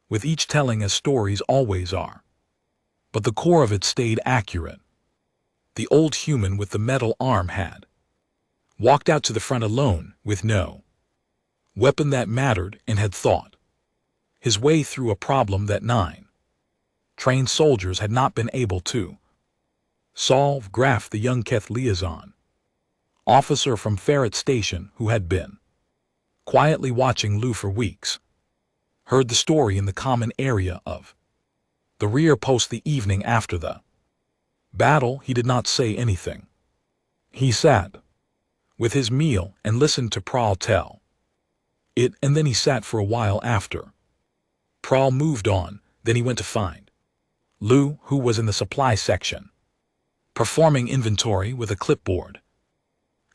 with each telling as stories always are. But the core of it stayed accurate. The old human with the metal arm had walked out to the front alone with no weapon that mattered and had thought his way through a problem that 9 trained soldiers had not been able to solve. Graf, the young Keth liaison officer from Ferret Station who had been quietly watching Lou for weeks, heard the story in the common area of the rear post the evening after the battle. He did not say anything. He sat with his meal and listened to Prowl tell it, and then he sat for a while after Prowl moved on. Then he went to find Lou, who was in the supply section, performing inventory with a clipboard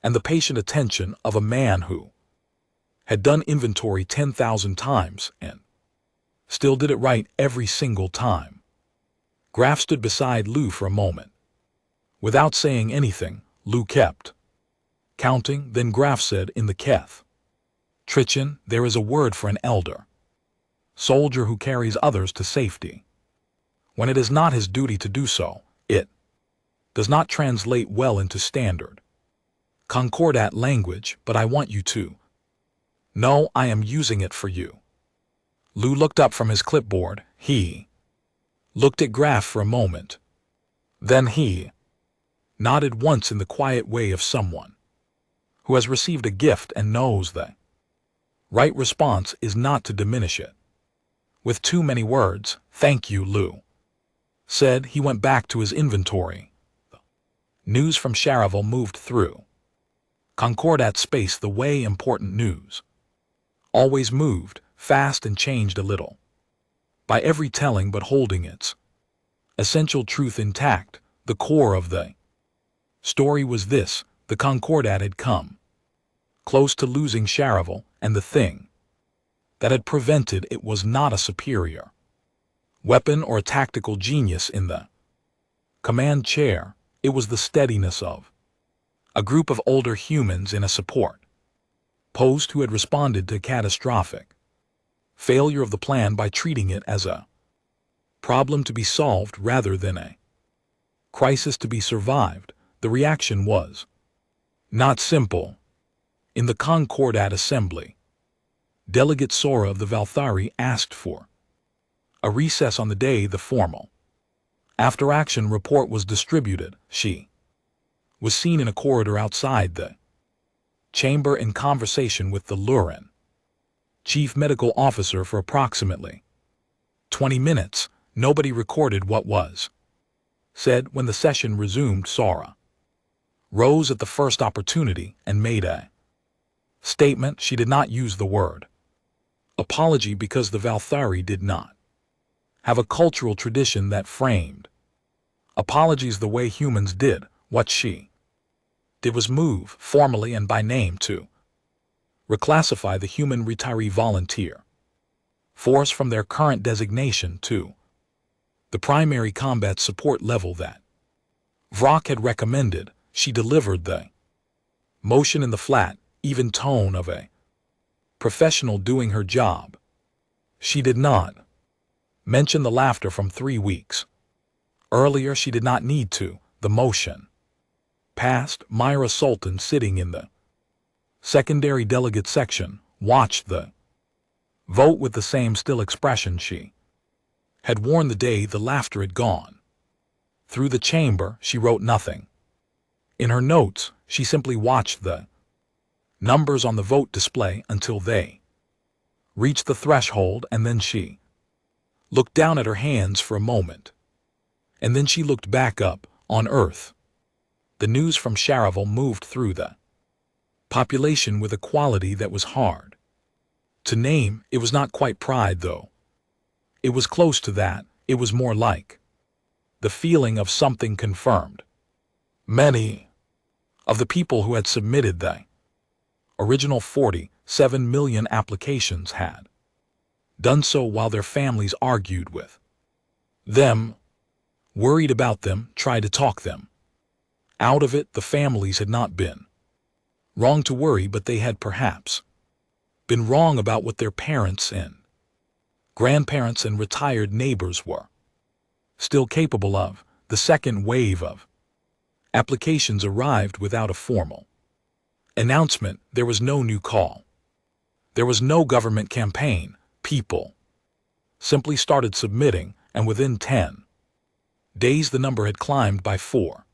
and the patient attention of a man who had done inventory 10,000 times and still did it right every single time. Graf stood beside Lou for a moment. Without saying anything, Lou kept counting, then Graf said in the Keth Trichin, there is a word for an elder. Soldier who carries others to safety. When it is not his duty to do so, it does not translate well into standard Concordat language, but I want you to know I am using it for you. Lou looked up from his clipboard. He looked at Graf for a moment. Then he nodded once in the quiet way of someone who has received a gift and knows the right response is not to diminish it. With too many words, thank you, Lou said. He went back to his inventory. News from Charavel moved through Concordat space the way important news always moved, fast and changed a little. By every telling but holding its essential truth intact, the core of the story was this: the Concordat had come close to losing Charavel, and the thing that had prevented it was not a superior weapon or a tactical genius in the command chair. It was the steadiness of a group of older humans in a support post who had responded to catastrophic failure of the plan by treating it as a problem to be solved rather than a crisis to be survived. The reaction was not simple. In the Concordat assembly, Delegate Sora of the Valthari asked for a recess on the day the formal after-action report was distributed. She was seen in a corridor outside the chamber in conversation with the Lurin chief medical officer for approximately 20 minutes. Nobody recorded what was said. When the session resumed, Sora rose at the first opportunity and made a statement. She did not use the word apology because the Valthari did not have a cultural tradition that framed apologies the way humans did. What she did was move, formally and by name, to reclassify the human retiree volunteer force from their current designation to the primary combat support level that Vrock had recommended. She delivered the motion in the flat, even tone of a professional doing her job. She did not mention the laughter from 3 weeks earlier. She did not need to. The motion passed. Myra Sultan, sitting in the secondary delegate section, watched the vote with the same still expression she had worn the day the laughter had gone through the chamber. She wrote nothing in her notes. She simply watched the numbers on the vote display until they reached the threshold, and then she looked down at her hands for a moment. And then she looked back up on Earth. The news from Charavel moved through the population with a quality that was hard to name. It was not quite pride, though. It was close to that. It was more like the feeling of something confirmed. Many of the people who had submitted the original 47 million applications had done so while their families argued with them, worried about them, tried to talk them out of it. The families had not been wrong to worry, but they had perhaps been wrong about what their parents and grandparents and retired neighbors were still capable of. The second wave of applications arrived without a formal announcement. There was no new call. There was no government campaign. People simply started submitting, and within 10 days the number had climbed by 4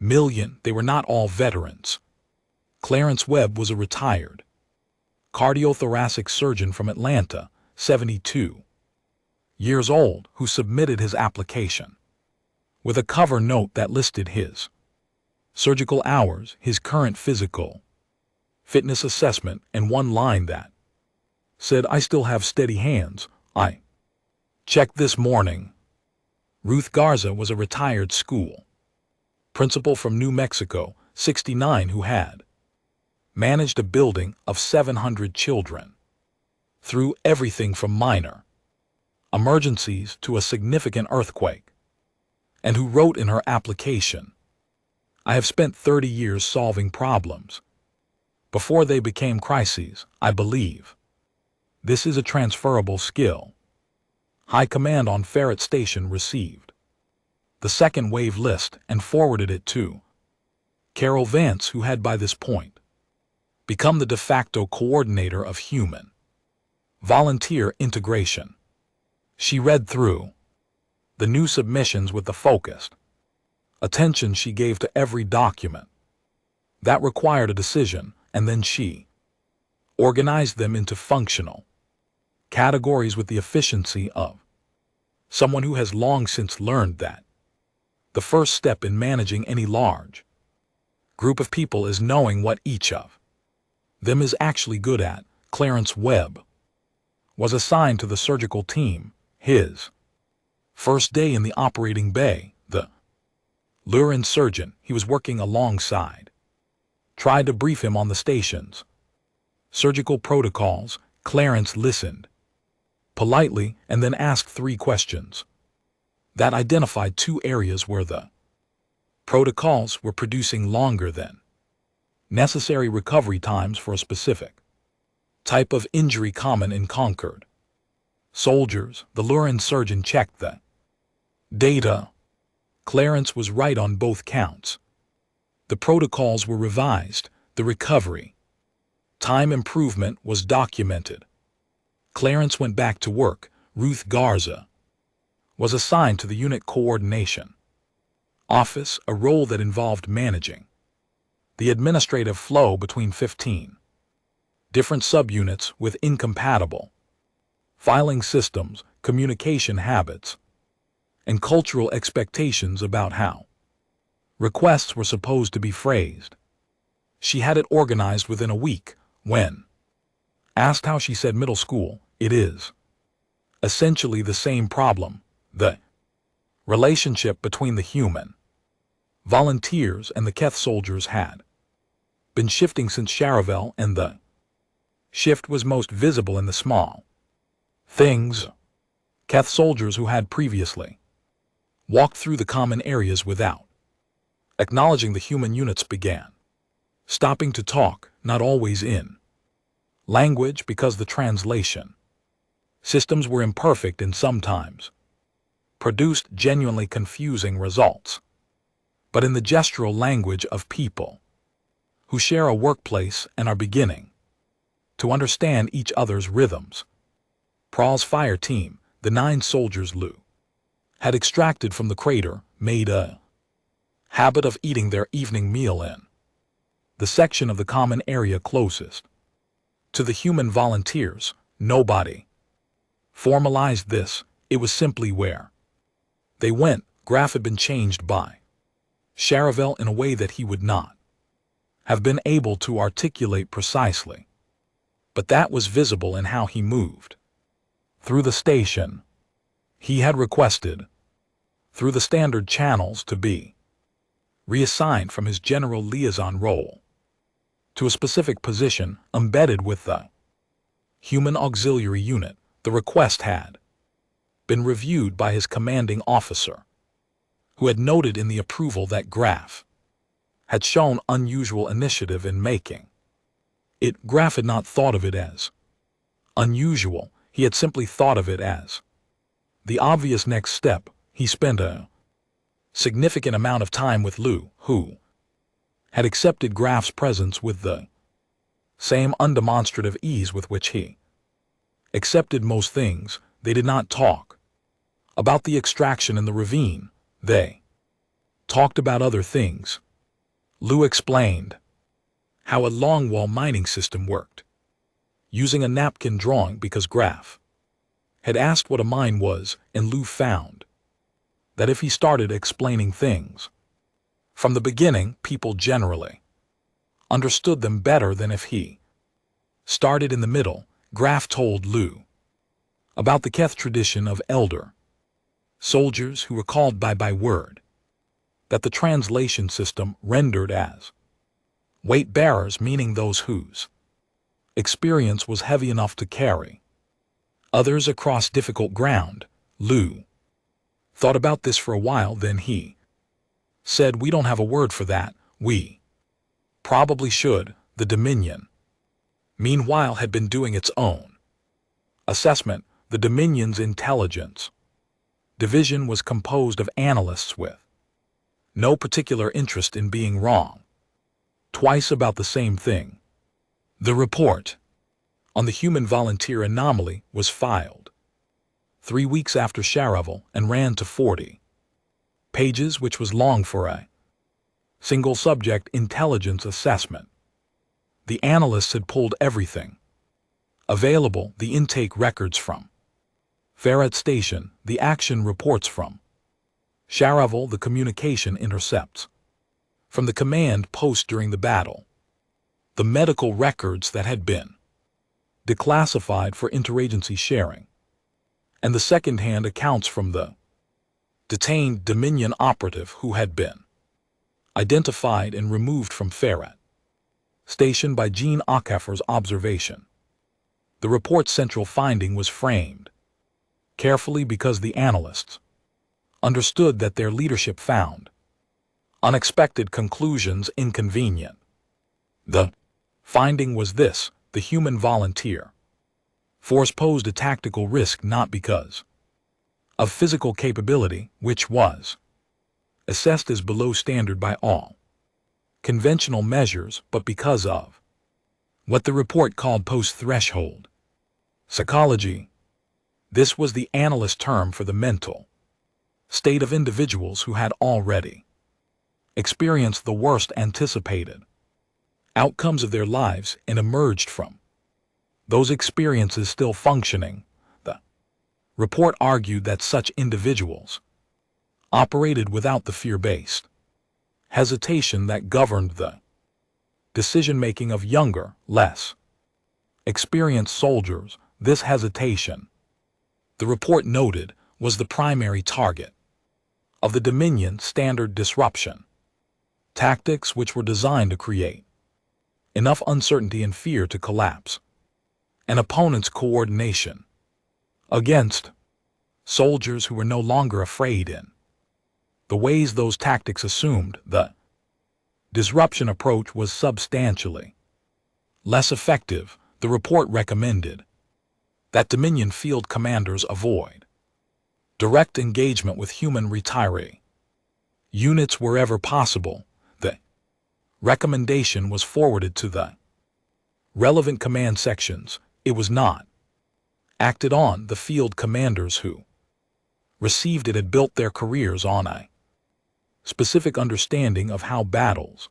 million. They were not all veterans. Clarence Webb was a retired cardiothoracic surgeon from Atlanta, 72 years old, who submitted his application with a cover note that listed his surgical hours, his current physical fitness assessment, and one line that said, "I still have steady hands. I checked this morning." Ruth Garza was a retired school principal from New Mexico, 69, who had managed a building of 700 children, through everything from minor emergencies to a significant earthquake, and who wrote in her application, "I have spent 30 years solving problems before they became crises. I believe this is a transferable skill." High Command on Ferret Station received the second wave list and forwarded it to Carol Vance, who had by this point become the de facto coordinator of human volunteer integration. She read through the new submissions with the focused attention she gave to every document that required a decision, and then she organized them into functional categories with the efficiency of someone who has long since learned that the first step in managing any large group of people is knowing what each of them is actually good at. Clarence Webb was assigned to the surgical team. His first day in the operating bay, the Lurin surgeon he was working alongside tried to brief him on the station's surgical protocols. Clarence listened politely and then asked 3 questions that identified 2 areas where the protocols were producing longer than necessary recovery times for a specific type of injury common in Concord soldiers. The Lurin surgeon checked the data. Clarence was right on both counts. The protocols were revised. The recovery time improvement was documented. Clarence went back to work. Ruth Garza was assigned to the unit coordination office, a role that involved managing the administrative flow between 15 different subunits with incompatible filing systems, communication habits, and cultural expectations about how requests were supposed to be phrased. She had it organized within a week. When asked how, she said, "Middle school, it is essentially the same problem. The relationship between the human volunteers and the Keth soldiers had been shifting since Charavel, and the shift was most visible in the small things. Keth soldiers who had previously walked through the common areas without acknowledging the human units began stopping to talk, not always in language because the translation systems were imperfect and sometimes produced genuinely confusing results, but in the gestural language of people who share a workplace and are beginning to understand each other's rhythms. Prahl's fire team, the 9 soldiers Lou had extracted from the crater, made a habit of eating their evening meal in the section of the common area closest to the human volunteers. Nobody formalized this. It was simply where they went. Graf had been changed by Charavel in a way that he would not have been able to articulate precisely, but that was visible in how he moved through the station. He had requested, through the standard channels, to be reassigned from his general liaison role to a specific position embedded with the Human Auxiliary Unit. The request had been reviewed by his commanding officer, who had noted in the approval that Graf had shown unusual initiative in making it. Graf had not thought of it as unusual. He had simply thought of it as the obvious next step. He spent a significant amount of time with Lou, who had accepted Graf's presence with the same undemonstrative ease with which he accepted most things. They did not talk about the extraction in the ravine. They talked about other things. Lou explained how a longwall mining system worked, using a napkin drawing because Graf had asked what a mine was, and Lou found that if he started explaining things from the beginning, people generally understood them better than if he started in the middle. Graf told Lou about the Keth tradition of elder soldiers who were called by word, that the translation system rendered as Weight bearers meaning those whose experience was heavy enough to carry others across difficult ground. Lou thought about this for a while, then he said, "We don't have a word for that. We probably should." The Dominion, meanwhile, had been doing its own assessment. The Dominion's intelligence division was composed of analysts with no particular interest in being wrong twice about the same thing. The report on the human volunteer anomaly was filed 3 weeks after Sharavel and ran to 40 pages, which was long for a single subject intelligence assessment. The analysts had pulled everything available, the intake records from Ferret Station, the action reports from Sharavel, the communication intercepts from the command post during the battle, the medical records that had been declassified for interagency sharing, and the second-hand accounts from the detained Dominion operative who had been identified and removed from Ferret Station by Gene Ockeffer's observation. The report's central finding was framed carefully because the analysts understood that their leadership found unexpected conclusions inconvenient. The finding was this: the human volunteer force posed a tactical risk not because of physical capability, which was assessed as below standard by all conventional measures, but because of what the report called post-threshold psychology. This was the analyst term for the mental state of individuals who had already experienced the worst anticipated outcomes of their lives and emerged from those experiences still functioning. The report argued that such individuals operated without the fear-based hesitation that governed the decision-making of younger, less experienced soldiers. This hesitation, the report noted, was the primary target of the Dominion standard disruption tactics, which were designed to create enough uncertainty and fear to collapse an opponent's coordination against soldiers who were no longer afraid. In the ways those tactics assumed, the disruption approach was substantially less effective. The report recommended that Dominion field commanders avoid direct engagement with human retiree units wherever possible. The recommendation was forwarded to the relevant command sections. It was not acted on. The field commanders who received it had built their careers on a specific understanding of how battles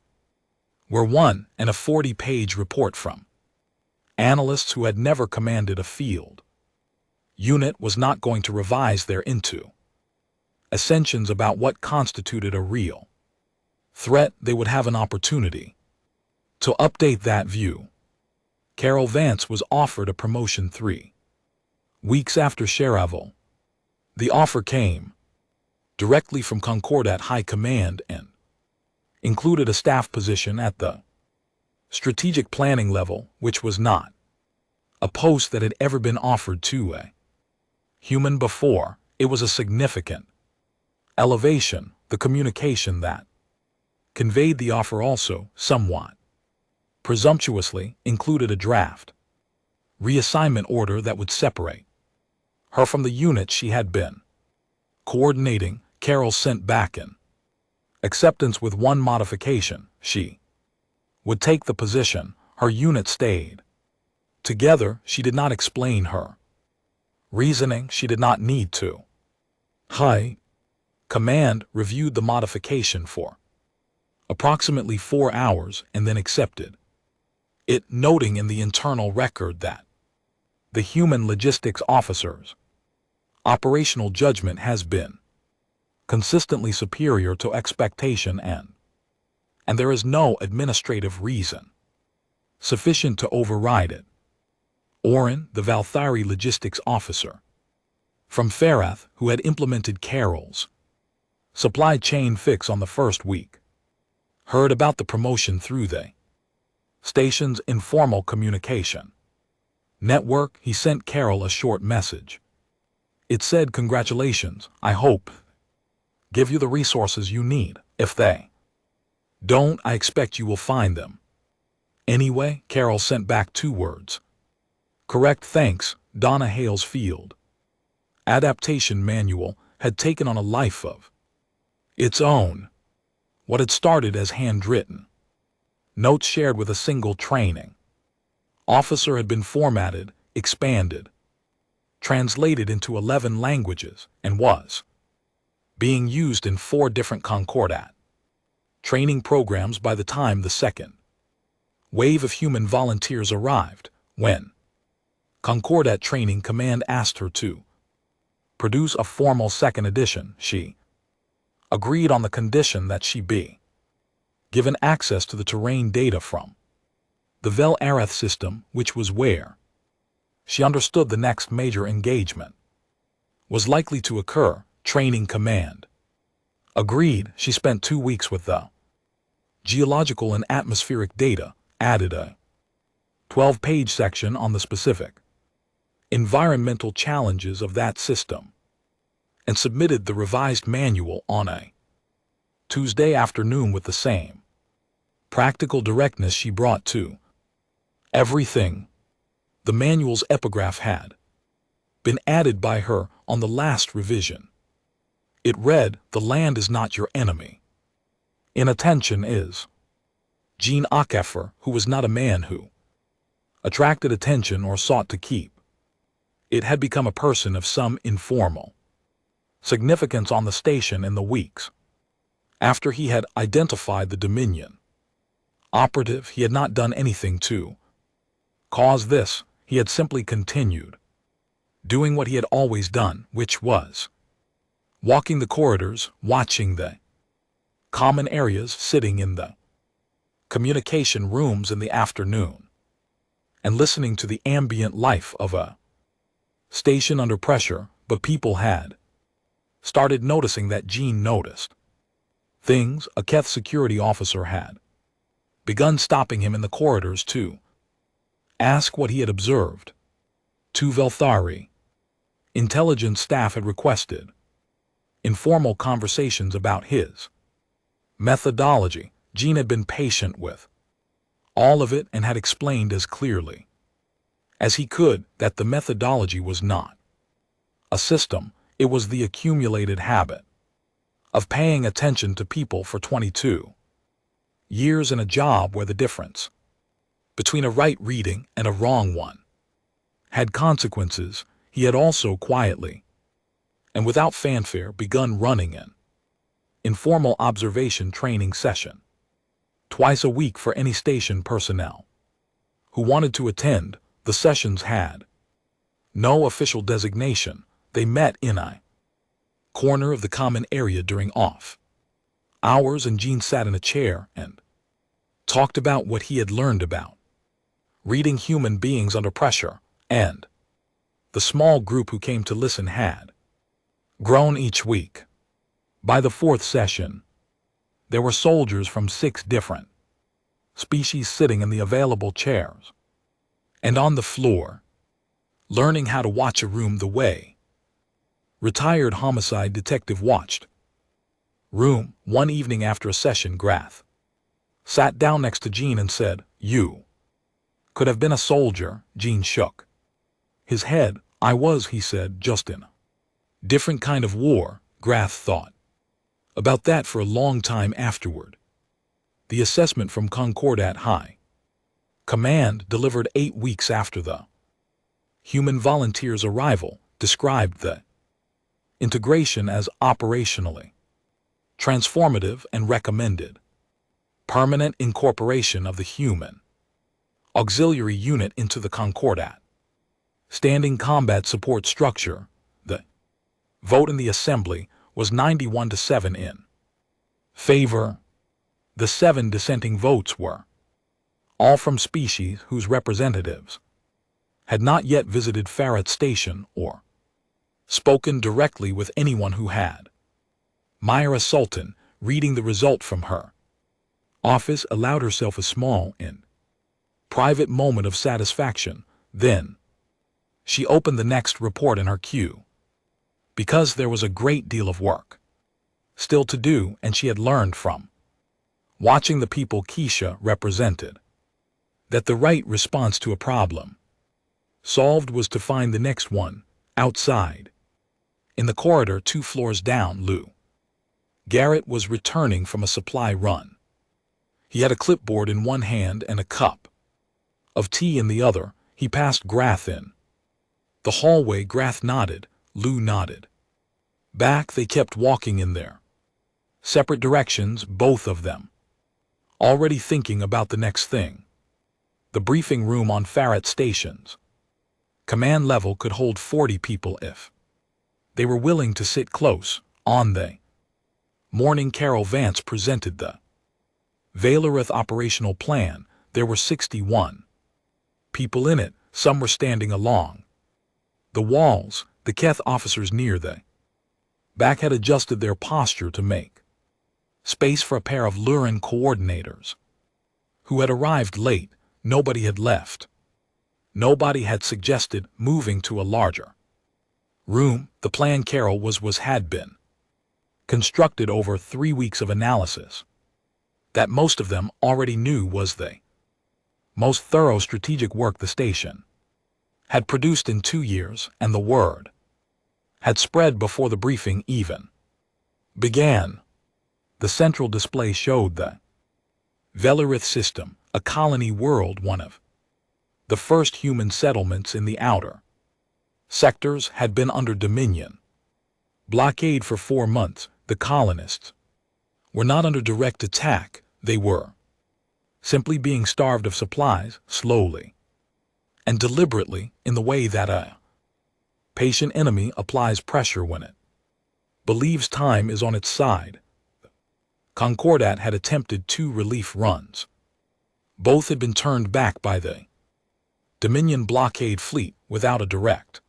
were won, and a 40-page report from analysts who had never commanded a field unit was not going to revise their ascensions about what constituted a real threat. They would have an opportunity to update that view. Carol Vance was offered a promotion 3 weeks after Sharavel. The offer came directly from Concordat High Command and included a staff position at the strategic planning level, which was not a post that had ever been offered to a human before. It was a significant elevation. The communication that conveyed the offer also, somewhat presumptuously, included a draft reassignment order that would separate her from the unit she had been coordinating. Carol sent back an acceptance with one modification: she would take the position. Her unit stayed together. She did not explain her reasoning. She did not need to. High Command reviewed the modification for approximately 4 hours and then accepted it, noting in the internal record that the human logistics officer's operational judgment has been consistently superior to expectation, and there is no administrative reason sufficient to override it. Oren, the Valthyri logistics officer from Ferath, who had implemented Carol's supply chain fix on the first week, heard about the promotion through the Station's informal communication. Network, he sent Carol a short message. It said, "Congratulations, I hope give you the resources you need. If they don't, I expect you will find them." Anyway, Carol sent back 2 words. Correct, thanks, Donna Hales Field. Adaptation Manual had taken on a life of its own. What had started as handwritten notes shared with a single training officer had been formatted, expanded, translated into 11 languages, and was being used in 4 different Concordat training programs by the time the second wave of human volunteers arrived. When Concordat Training Command asked her to produce a formal second edition, she agreed on the condition that she be given access to the terrain data from the Vel Areth system, which was where she understood the next major engagement was likely to occur. Training Command agreed. She spent 2 weeks with the geological and atmospheric data, added a 12-page section on the specific environmental challenges of that system, and submitted the revised manual on a Tuesday afternoon with the same practical directness she brought to everything. The manual's epigraph had been added by her on the last revision. It read, "The land is not your enemy. Inattention is." Gene Ackeffer, who was not a man who attracted attention or sought to keep it, had become a person of some informal significance on the station in the weeks after he had identified the Dominion operative. He had not done anything to cause this. He had simply continued doing what he had always done, which was walking the corridors, watching the common areas, sitting in the communication rooms in the afternoon, and listening to the ambient life of a station under pressure. But people had started noticing that Gene noticed things. A Keth security officer had begun stopping him in the corridors to ask what he had observed. 2 Velthari intelligence staff had requested informal conversations about his methodology. Gene had been patient with all of it and had explained as clearly as he could that the methodology was not a system. It was the accumulated habit of paying attention to people for 22 years in a job where the difference between a right reading and a wrong one had consequences. He had also quietly and without fanfare begun running an informal observation training session twice a week for any station personnel who wanted to attend. The sessions had no official designation. They met in a corner of the common area during off hours, and Gene sat in a chair and talked about what he had learned about reading human beings under pressure, and the small group who came to listen had grown each week. By the 4th session, there were soldiers from 6 different species sitting in the available chairs and on the floor, learning how to watch a room the way retired homicide detective watched room. One evening after a session, Grath sat down next to Gene and said, "You could have been a soldier." Gene shook his head. "I was," he said, "just in a different kind of war." Grath thought about that for a long time afterward. The assessment from Concordat High Command, delivered 8 weeks after the human volunteers' arrival, described the integration as operationally transformative and recommended permanent incorporation of the human auxiliary unit into the Concordat standing combat support structure. The vote in the Assembly was 91-7 in favor. The 7 dissenting votes were all from species whose representatives had not yet visited Farrat Station or spoken directly with anyone who had. Myra Sultan, reading the result from her office, allowed herself a small Private moment of satisfaction. Then she opened the next report in her queue. Because there was a great deal of work still to do, and she had learned from watching the people Keisha represented that the right response to a problem solved was to find the next one outside. In the corridor 2 floors down, Lou Garrett was returning from a supply run. He had a clipboard in one hand and a cup of tea in the other. He passed Grath in the hallway. Grath nodded. Lou nodded back. They kept walking in their separate directions, both of them already thinking about the next thing. The briefing room on Farratt Stations command level could hold 40 people if they were willing to sit close. On the morning Carol Vance presented the Valerith operational plan, there were 61 people in it. Some were standing along the walls. The Keth officers near the back had adjusted their posture to make space for a pair of Lurin coordinators who had arrived late. Nobody had left. Nobody had suggested moving to a larger room. The plan Carol had been constructed over 3 weeks of analysis that most of them already knew was the most thorough strategic work the station had produced in 2 years, and the word had spread before the briefing even began. The central display showed the Valerith system, a colony world, one of the first human settlements in the outer sectors, had been under Dominion blockade for 4 months. The colonists were not under direct attack. They were simply being starved of supplies, slowly and deliberately, in the way that a patient enemy applies pressure when it believes time is on its side. Concordat had attempted 2 relief runs. Both had been turned back by the Dominion blockade fleet without a direct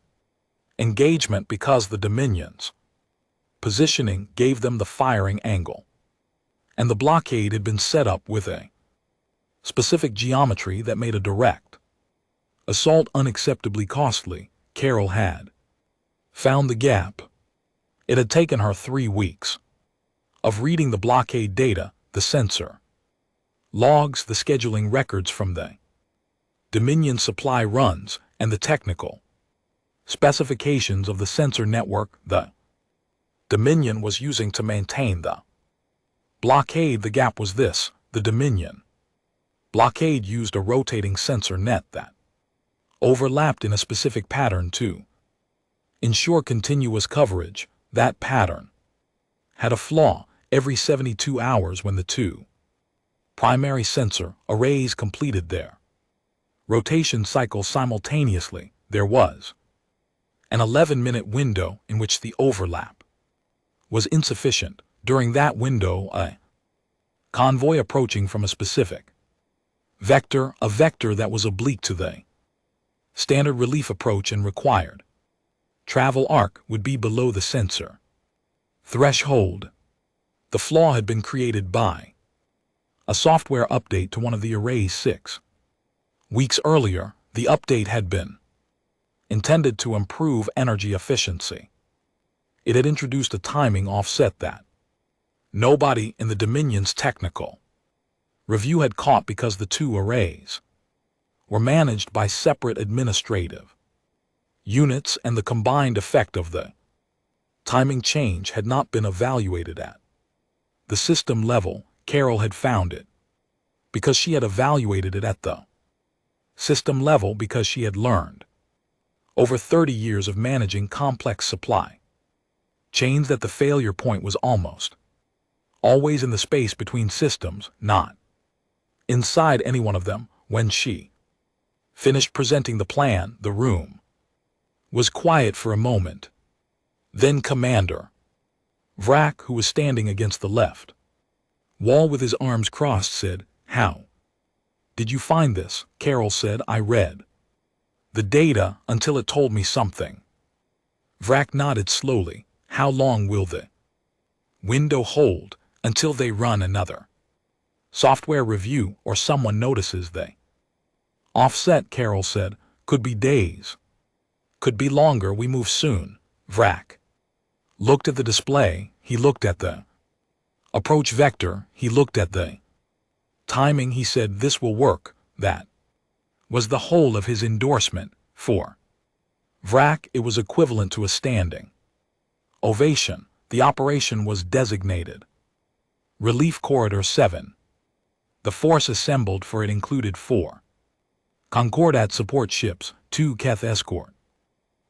engagement because the Dominion's positioning gave them the firing angle, and the blockade had been set up with a specific geometry that made a direct assault unacceptably costly. Carol had found the gap. It had taken her 3 weeks of reading the blockade data, the sensor logs, the scheduling records from the Dominion supply runs, and the technical specifications of the sensor network the Dominion was using to maintain the blockade. The gap was this: the Dominion blockade used a rotating sensor net that overlapped in a specific pattern to ensure continuous coverage. That pattern had a flaw every 72 hours when the 2 primary sensor arrays completed their rotation cycle simultaneously. There was an 11-minute window in which the overlap was insufficient. During that window, a convoy approaching from a specific vector, a vector that was oblique to the standard relief approach and required travel arc, would be below the sensor threshold. The flaw had been created by a software update to one of the arrays 6 weeks earlier. The update had been intended to improve energy efficiency. It had introduced a timing offset that nobody in the Dominion's technical review had caught because the 2 arrays were managed by separate administrative units, and the combined effect of the timing change had not been evaluated at the system level. Carol had found it because she had evaluated it at the system level, because she had learned over 30 years of managing complex supply chains that the failure point was almost always in the space between systems, not inside any one of them. When she finished presenting the plan, the room was quiet for a moment. Then Commander Vrak, who was standing against the left wall with his arms crossed, said, "How did you find this?" Carol said, "I read the data until it told me something." Vrak nodded slowly. "How long will the window hold?" "Until they run another software review or someone notices they Offset, Carol said. Could be days. Could be longer, we move soon. Vrak looked at the display, he looked at the approach vector, he looked at the timing, he said this will work. That was the whole of his endorsement. For Vrak, it was equivalent to a standing ovation. The operation was designated Relief Corridor 7. The force assembled for it included 4 Concordat support ships, 2 Keth escort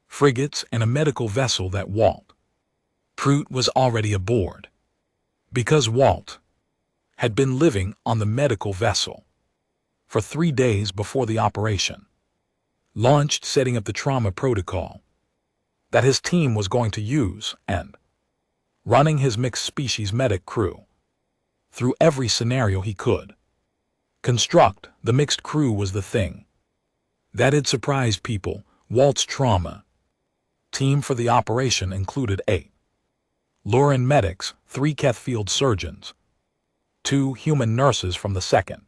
frigates, and a medical vessel that Walt Prout was already aboard. Because Walt had been living on the medical vessel for 3 days before the operation launched, setting up the trauma protocol that his team was going to use and running his mixed-species medic crew through every scenario he could construct. The mixed crew was the thing that had surprised people. Walt's trauma team for the operation included 8 Lurin medics, 3 Keth field surgeons, 2 human nurses from the 2nd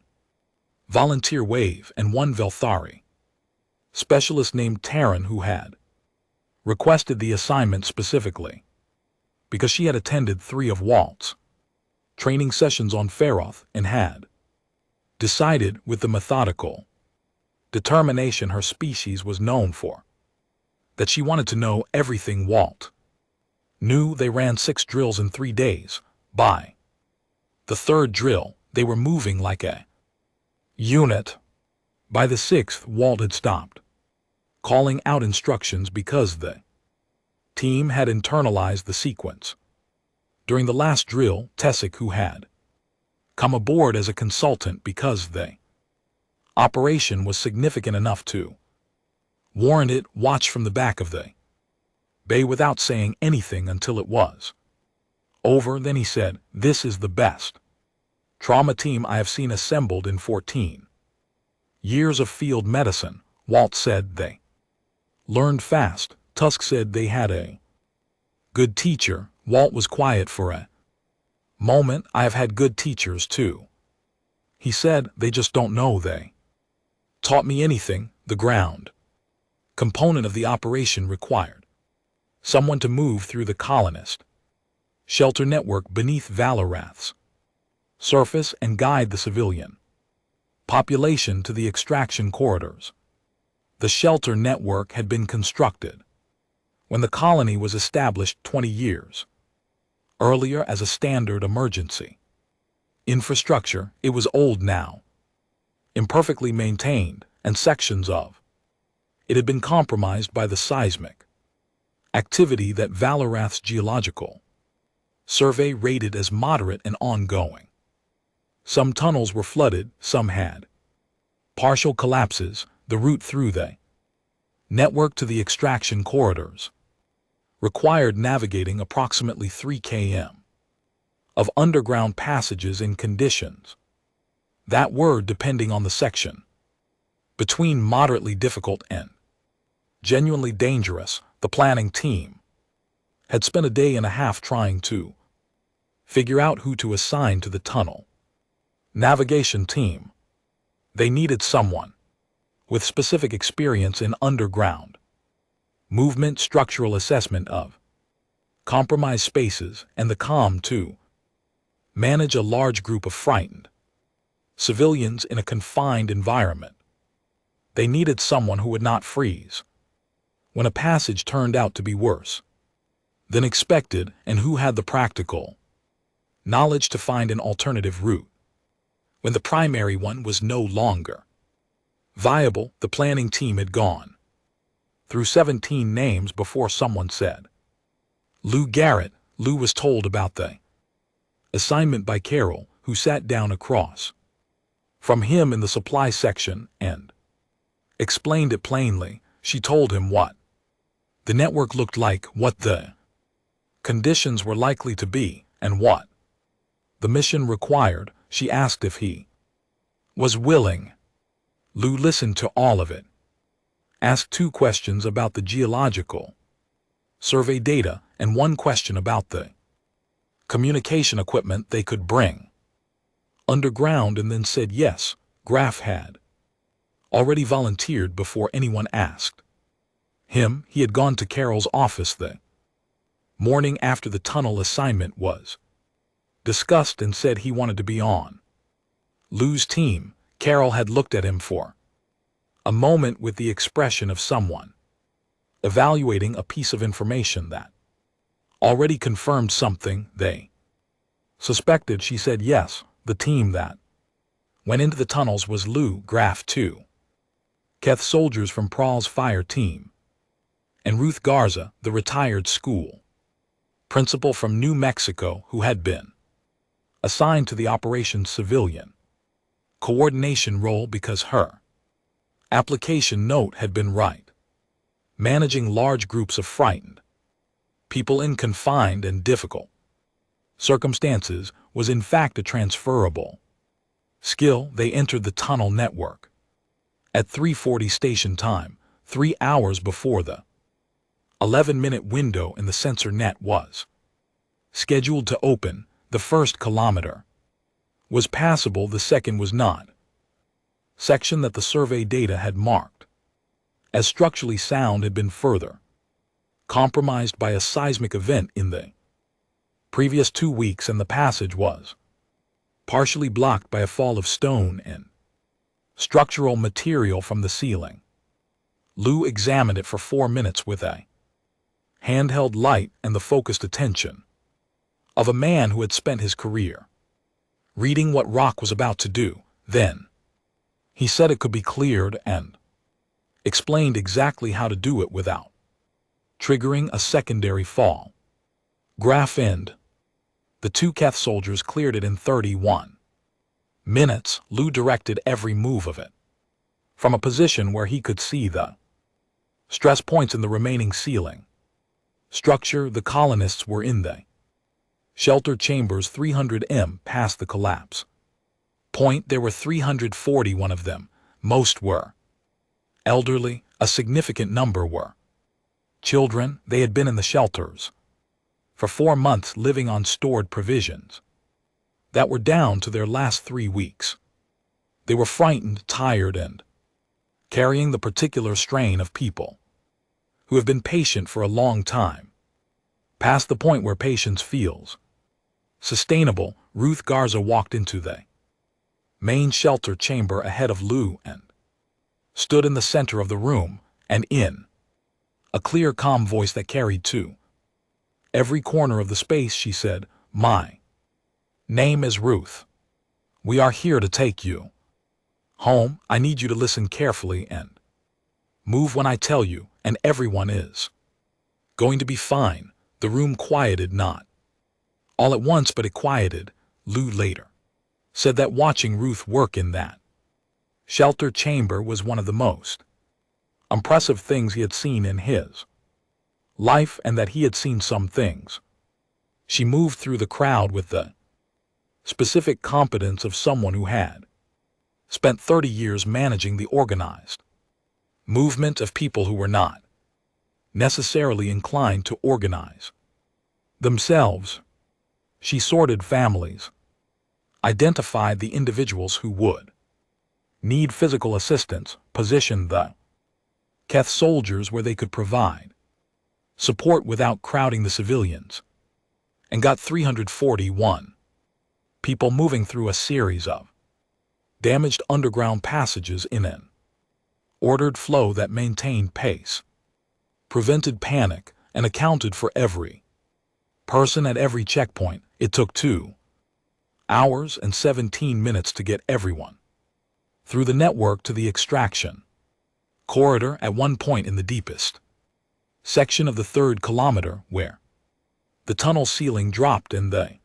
Volunteer Wave, and 1 Velthari specialist named Taryn, who had requested the assignment specifically because she had attended 3 of Walt's training sessions on Feroth and had decided with the methodical determination her species was known for that she wanted to know everything Walt knew. They ran 6 drills in 3 days. By the 3rd drill, they were moving like a unit. By the 6th, Walt had stopped calling out instructions because the team had internalized the sequence. During the last drill, Tessic, who had come aboard as a consultant because the operation was significant enough to warrant it, watched from the back of the bay without saying anything until it was over. Then he said, "This is the best trauma team I have seen assembled in 14 years of field medicine." Walt said they learned fast. Tusk said they had a good teacher. Walt was quiet for a moment. "I have had good teachers too," he said. "They just don't know they taught me anything." The ground component of the operation required someone to move through the colonist shelter network beneath Valarath's surface and guide the civilian population to the extraction corridors. The shelter network had been constructed when the colony was established 20 years earlier as a standard emergency infrastructure. It was old now, imperfectly maintained, and sections of it had been compromised by the seismic activity that Valarath's geological survey rated as moderate and ongoing. Some tunnels were flooded, some had partial collapses. The route through the network to the extraction corridors required navigating approximately 3 km of underground passages in conditions that were, depending on the section, between moderately difficult and genuinely dangerous. The planning team had spent a day and a half trying to figure out who to assign to the tunnel navigation team. They needed someone with specific experience in underground movement, structural assessment of compromised spaces, and the calm to manage a large group of frightened civilians in a confined environment. They needed someone who would not freeze when a passage turned out to be worse than expected, and who had the practical knowledge to find an alternative route when the primary one was no longer viable. The planning team had gone through 17 names before someone said Lou Garrett. Lou was told about the assignment by Carol, who sat down across from him in the supply section and explained it plainly. She told him what the network looked like, what the conditions were likely to be, and what the mission required. She asked if he was willing. Lou listened to all of it, asked 2 questions about the geological survey data and 1 question about the communication equipment they could bring underground, and then said yes. Graf had already volunteered before anyone asked him. He had gone to Carol's office the morning after the tunnel assignment was discussed and said he wanted to be on Lou's team. Carol had looked at him for a moment with the expression of someone evaluating a piece of information that already confirmed something they suspected. She said yes, the team that went into the tunnels was Lou Graff, 2 Keth soldiers from Pral's fire team, and Ruth Garza, the retired school principal from New Mexico who had been assigned to the operations civilian coordination role because her application note had been right. Managing large groups of frightened people in confined and difficult circumstances was in fact a transferable skill. They entered the tunnel network at 3:40 station time, 3 hours before the 11-minute window in the sensor net was scheduled to open. The first kilometer was passable, the second was not. Section that the survey data had marked as structurally sound had been further compromised by a seismic event in the previous 2 weeks, and the passage was partially blocked by a fall of stone and structural material from the ceiling. Lou examined it for 4 minutes with a handheld light and the focused attention of a man who had spent his career reading what rock was about to do. Then he said it could be cleared and explained exactly how to do it without triggering a secondary fall. Graph end. The 2 Keth soldiers cleared it in 31 minutes. Lou directed every move of it from a position where he could see the stress points in the remaining ceiling structure. The colonists were in the shelter chambers 300 m past the collapse point. There were 341 of them. Most were elderly. A significant number were children. They had been in the shelters for 4 months, living on stored provisions that were down to their last 3 weeks. They were frightened, tired, and carrying the particular strain of people who have been patient for a long time, past the point where patience feels sustainable. Ruth Garza walked into the main shelter chamber ahead of Lou and stood in the center of the room, and in a clear, calm voice that carried to every corner of the space, she said, "My name is Ruth. We are here to take you home. I need you to listen carefully and move when I tell you, and everyone is going to be fine." The room quieted, not all at once, but it quieted. Lou later said that watching Ruth work in that shelter chamber was one of the most impressive things he had seen in his life, and that he had seen some things. She moved through the crowd with the specific competence of someone who had spent 30 years managing the organized movement of people who were not necessarily inclined to organize themselves. She sorted families, identified the individuals who would need physical assistance, positioned the Keth soldiers where they could provide support without crowding the civilians, and got 341 people moving through a series of damaged underground passages in an ordered flow that maintained pace, prevented panic, and accounted for every person at every checkpoint. It took 2 hours and 17 minutes to get everyone through the network to the extraction corridor. At one point in the deepest section of the 3rd kilometer, where the tunnel ceiling dropped and the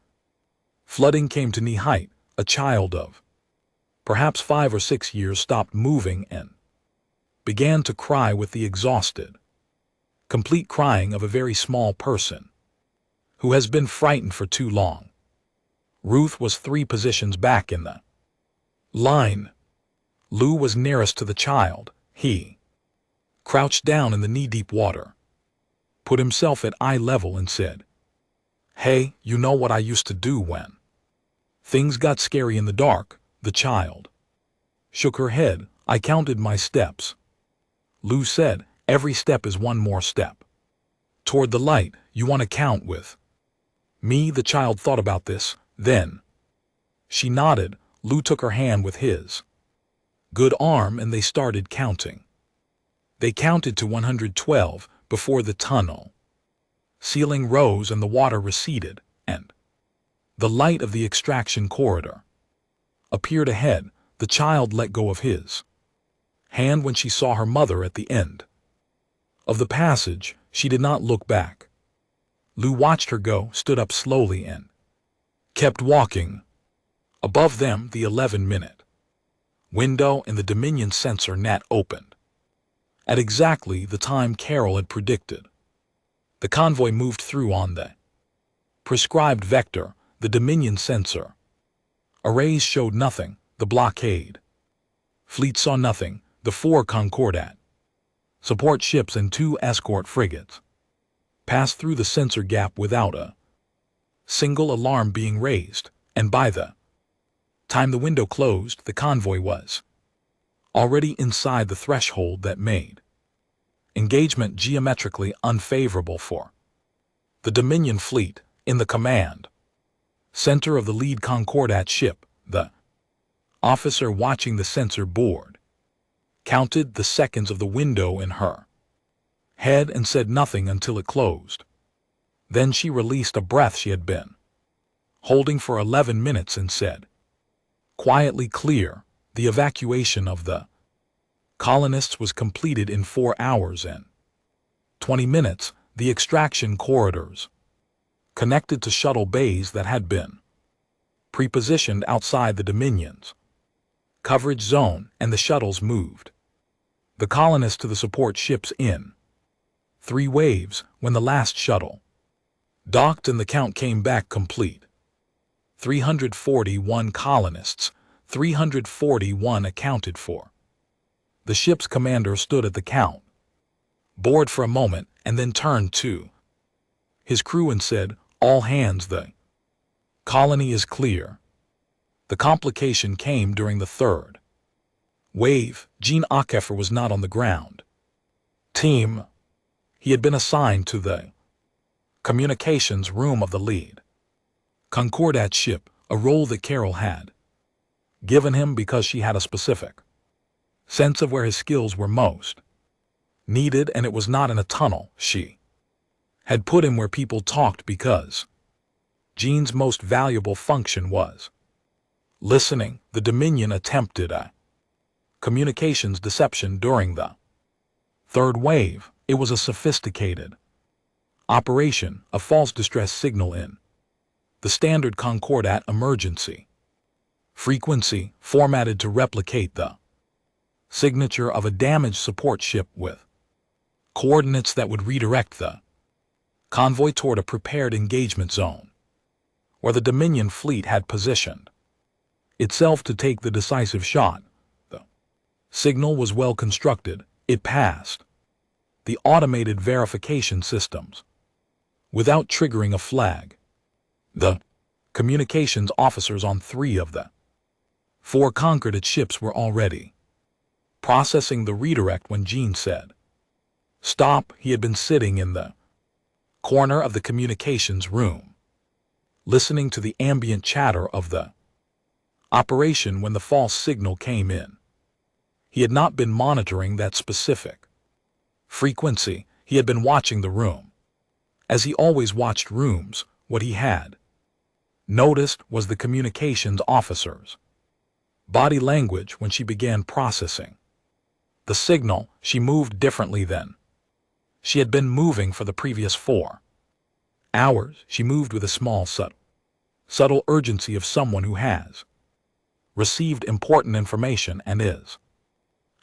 flooding came to knee height, a child of perhaps 5 or 6 years stopped moving and began to cry with the exhausted, complete crying of a very small person who has been frightened for too long. Ruth was 3 positions back in the line. Lou was nearest to the child. He crouched down in the knee-deep water, put himself at eye level, and said, "Hey, you know what I used to do when things got scary in the dark?" The child shook her head. I counted my steps. Lou said, every step is one more step. Toward the light, you want to count with. Me, the child thought about this, then. She nodded. Lou took her hand with his good arm and they started counting. They counted to 112 before the tunnel ceiling rose and the water receded, and the light of the extraction corridor appeared ahead. The child let go of his hand when she saw her mother at the end of the passage. She did not look back. Lou watched her go, stood up slowly, and kept walking. Above them, the 11-minute window in the Dominion sensor net opened. At exactly the time Carol had predicted, the convoy moved through on the prescribed vector. The Dominion sensor arrays showed nothing. The blockade fleet saw nothing. The 4 Concordat support ships and 2 escort frigates passed through the sensor gap without a single alarm being raised, and by the time the window closed, the convoy was already inside the threshold that made engagement geometrically unfavorable for the Dominion fleet. In the command center of the lead Concordat ship, the officer watching the sensor board counted the seconds of the window in her head and said nothing until it closed. Then she released a breath she had been holding for 11 minutes and said, quietly, clear. The evacuation of the colonists was completed in 4 hours and 20 minutes. The extraction corridors connected to shuttle bays that had been prepositioned outside the Dominion's coverage zone, and the shuttles moved the colonists to the support ships in 3 waves. When the last shuttle docked and the count came back complete, 341 colonists, 341 accounted for. The ship's commander stood at the count board for a moment and then turned to his crew and said, all hands, the colony is clear. The complication came during the 3rd wave. Gene Ackeffer was not on the ground team. He had been assigned to the communications room of the lead Concordat ship, a role that Carol had given him because she had a specific sense of where his skills were most needed, and it was not in a tunnel. She had put him where people talked because Gene's most valuable function was listening. The Dominion attempted a communications deception during the 3rd wave. It was a sophisticated operation, a false distress signal in the standard Concordat emergency frequency, formatted to replicate the signature of a damaged support ship with coordinates that would redirect the convoy toward a prepared engagement zone, where the Dominion fleet had positioned itself to take the decisive shot. The signal was well constructed. It passed the automated verification systems without triggering a flag. The communications officers on 3 of the 4 Concordat ships were already processing the redirect when Gene said, stop. He had been sitting in the corner of the communications room, listening to the ambient chatter of the operation when the false signal came in. He had not been monitoring that specific frequency. He had been watching the room. As he always watched rooms, what he had noticed was the communications officer's body language when she began processing the signal. She moved differently than she had been moving for the previous 4 hours. She moved with a small, subtle urgency of someone who has received important information and is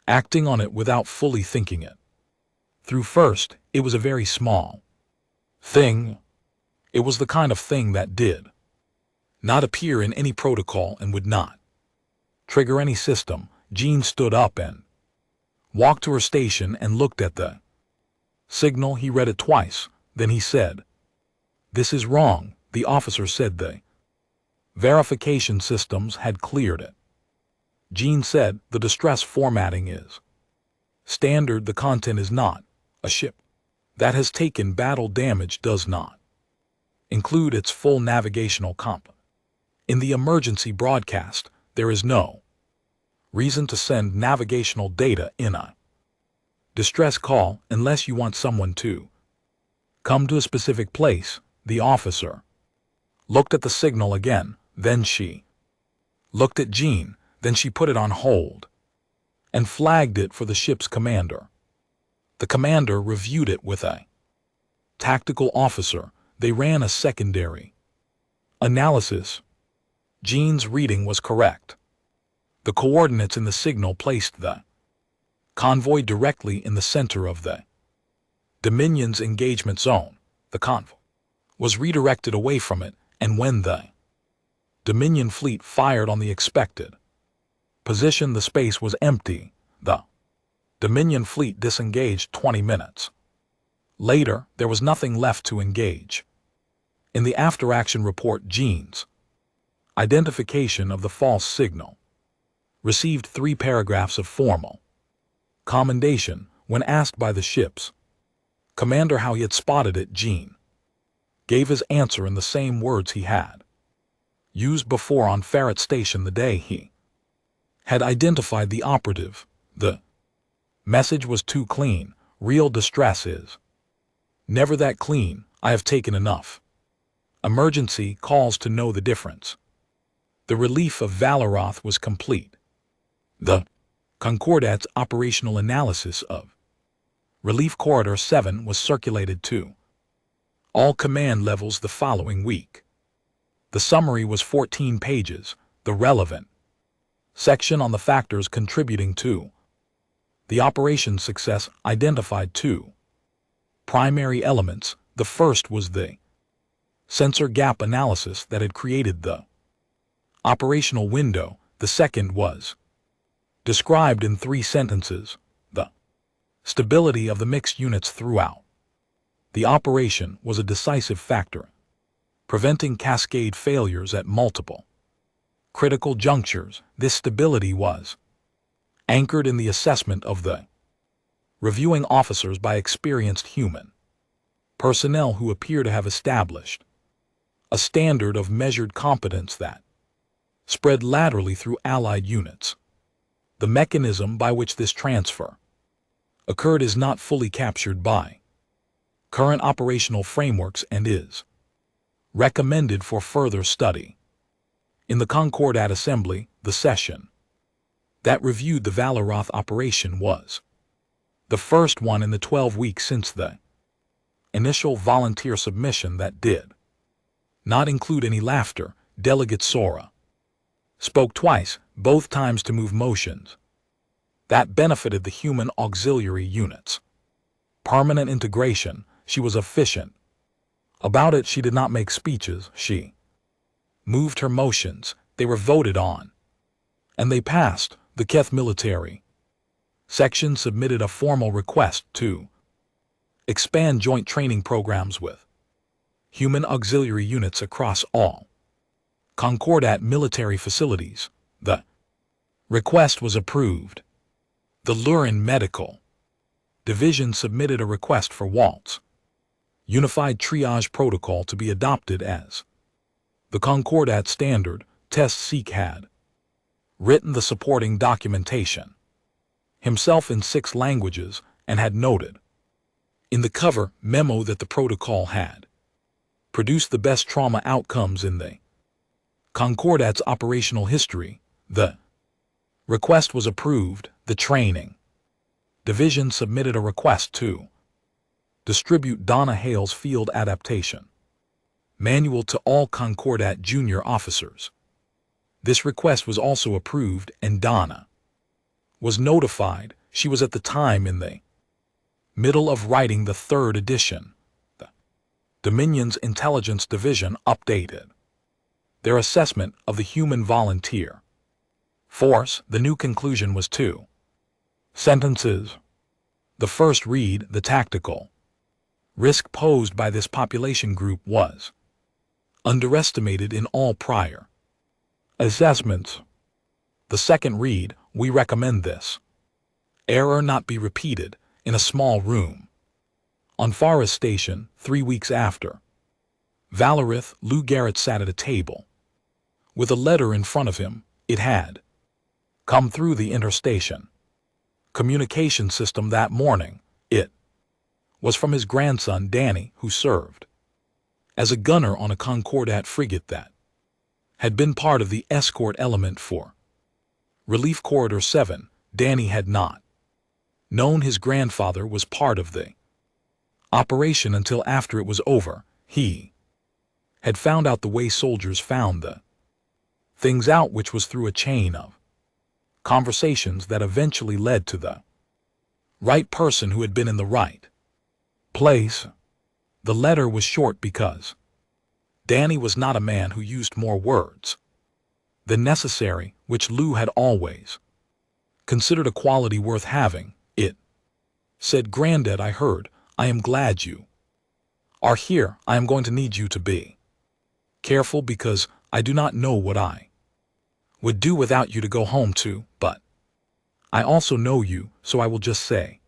acting on it without fully thinking it through. First, it was a very small thing. It was the kind of thing that did not appear in any protocol and would not trigger any system. Gene stood up and walked to her station and looked at the signal. He read it twice. Then he said, this is wrong. The officer said the verification systems had cleared it. Jean said the distress formatting is standard. The content is not. A ship that has taken battle damage does not include its full navigational comp. In the emergency broadcast, there is no reason to send navigational data in a distress call unless you want someone to come to a specific place. The officer looked at the signal again, then she looked at Jean, then she put it on hold and flagged it for the ship's commander. The commander reviewed it with a tactical officer. They ran a secondary analysis. Jean's reading was correct. The coordinates in the signal placed the convoy directly in the center of the Dominion's engagement zone. The convoy was redirected away from it, and when the Dominion fleet fired on the expected position, the space was empty. The Dominion fleet disengaged 20 minutes later. There was nothing left to engage. In the after-action report, Jean's identification of the false signal received 3 paragraphs of formal commendation. When asked by the ship's commander how he had spotted it, Jean gave his answer in the same words he had used before on Ferret Station the day he had identified the operative. The message was too clean. Real distress is never that clean. I have taken enough emergency calls to know the difference. The relief of Valoroth was complete. The Concordat's operational analysis of Relief Corridor 7 was circulated to all command levels the following week. The summary was 14 pages. The relevant section on the factors contributing to the operation's success identified 2 primary elements. The first was the sensor gap analysis that had created the operational window. The second was described in 3 sentences: the stability of the mixed units throughout the operation was a decisive factor, preventing cascade failures at multiple critical junctures. This stability was anchored in the assessment of the reviewing officers by experienced human personnel who appear to have established a standard of measured competence that spread laterally through Allied units. The mechanism by which this transfer occurred is not fully captured by current operational frameworks and is recommended for further study. In the Concordat Assembly, the session that reviewed the Valoroth operation was the first one in the 12 weeks since the initial volunteer submission that did not include any laughter. Delegate Sora spoke twice, both times to move motions that benefited the human auxiliary units. Permanent integration. She was efficient about it. She did not make speeches. She moved her motions. They were voted on, and they passed. The Keth military section submitted a formal request to expand joint training programs with human auxiliary units across all Concordat military facilities. The request was approved. The Lurin Medical Division submitted a request for Walt's Unified Triage Protocol to be adopted as the Concordat standard. Test Seek had written the supporting documentation himself in 6 languages and had noted in the cover memo that the protocol had produced the best trauma outcomes in the Concordat's operational history. The request was approved. The Training Division submitted a request to distribute Donna Hale's Field Adaptation Manual to all Concordat junior officers. This request was also approved, and Donna was notified. She was at the time in the middle of writing the 3rd edition. The Dominion's Intelligence Division updated their assessment of the human volunteer force. The new conclusion was 2 sentences. The first read: the tactical risk posed by this population group was underestimated in all prior assessments. The second read, we recommend this. Error not be repeated in a small room. On Forest Station, 3 weeks after. Valerith, Lou Garrett sat at a table. With a letter in front of him, it had come through the interstation communication system that morning. It was from his grandson Danny, who served as a gunner on a Concordat frigate that had been part of the escort element for Relief Corridor 7. Danny had not known his grandfather was part of the operation until after it was over. He had found out the way soldiers found the things out, which was through a chain of conversations that eventually led to the right person who had been in the right place. The letter was short because Danny was not a man who used more words than necessary, which Lou had always considered a quality worth having. It said, "Granddad, I heard. I am glad you are here. I am going to need you to be careful because I do not know what I would do without you to go home to, but I also know you, so I will just say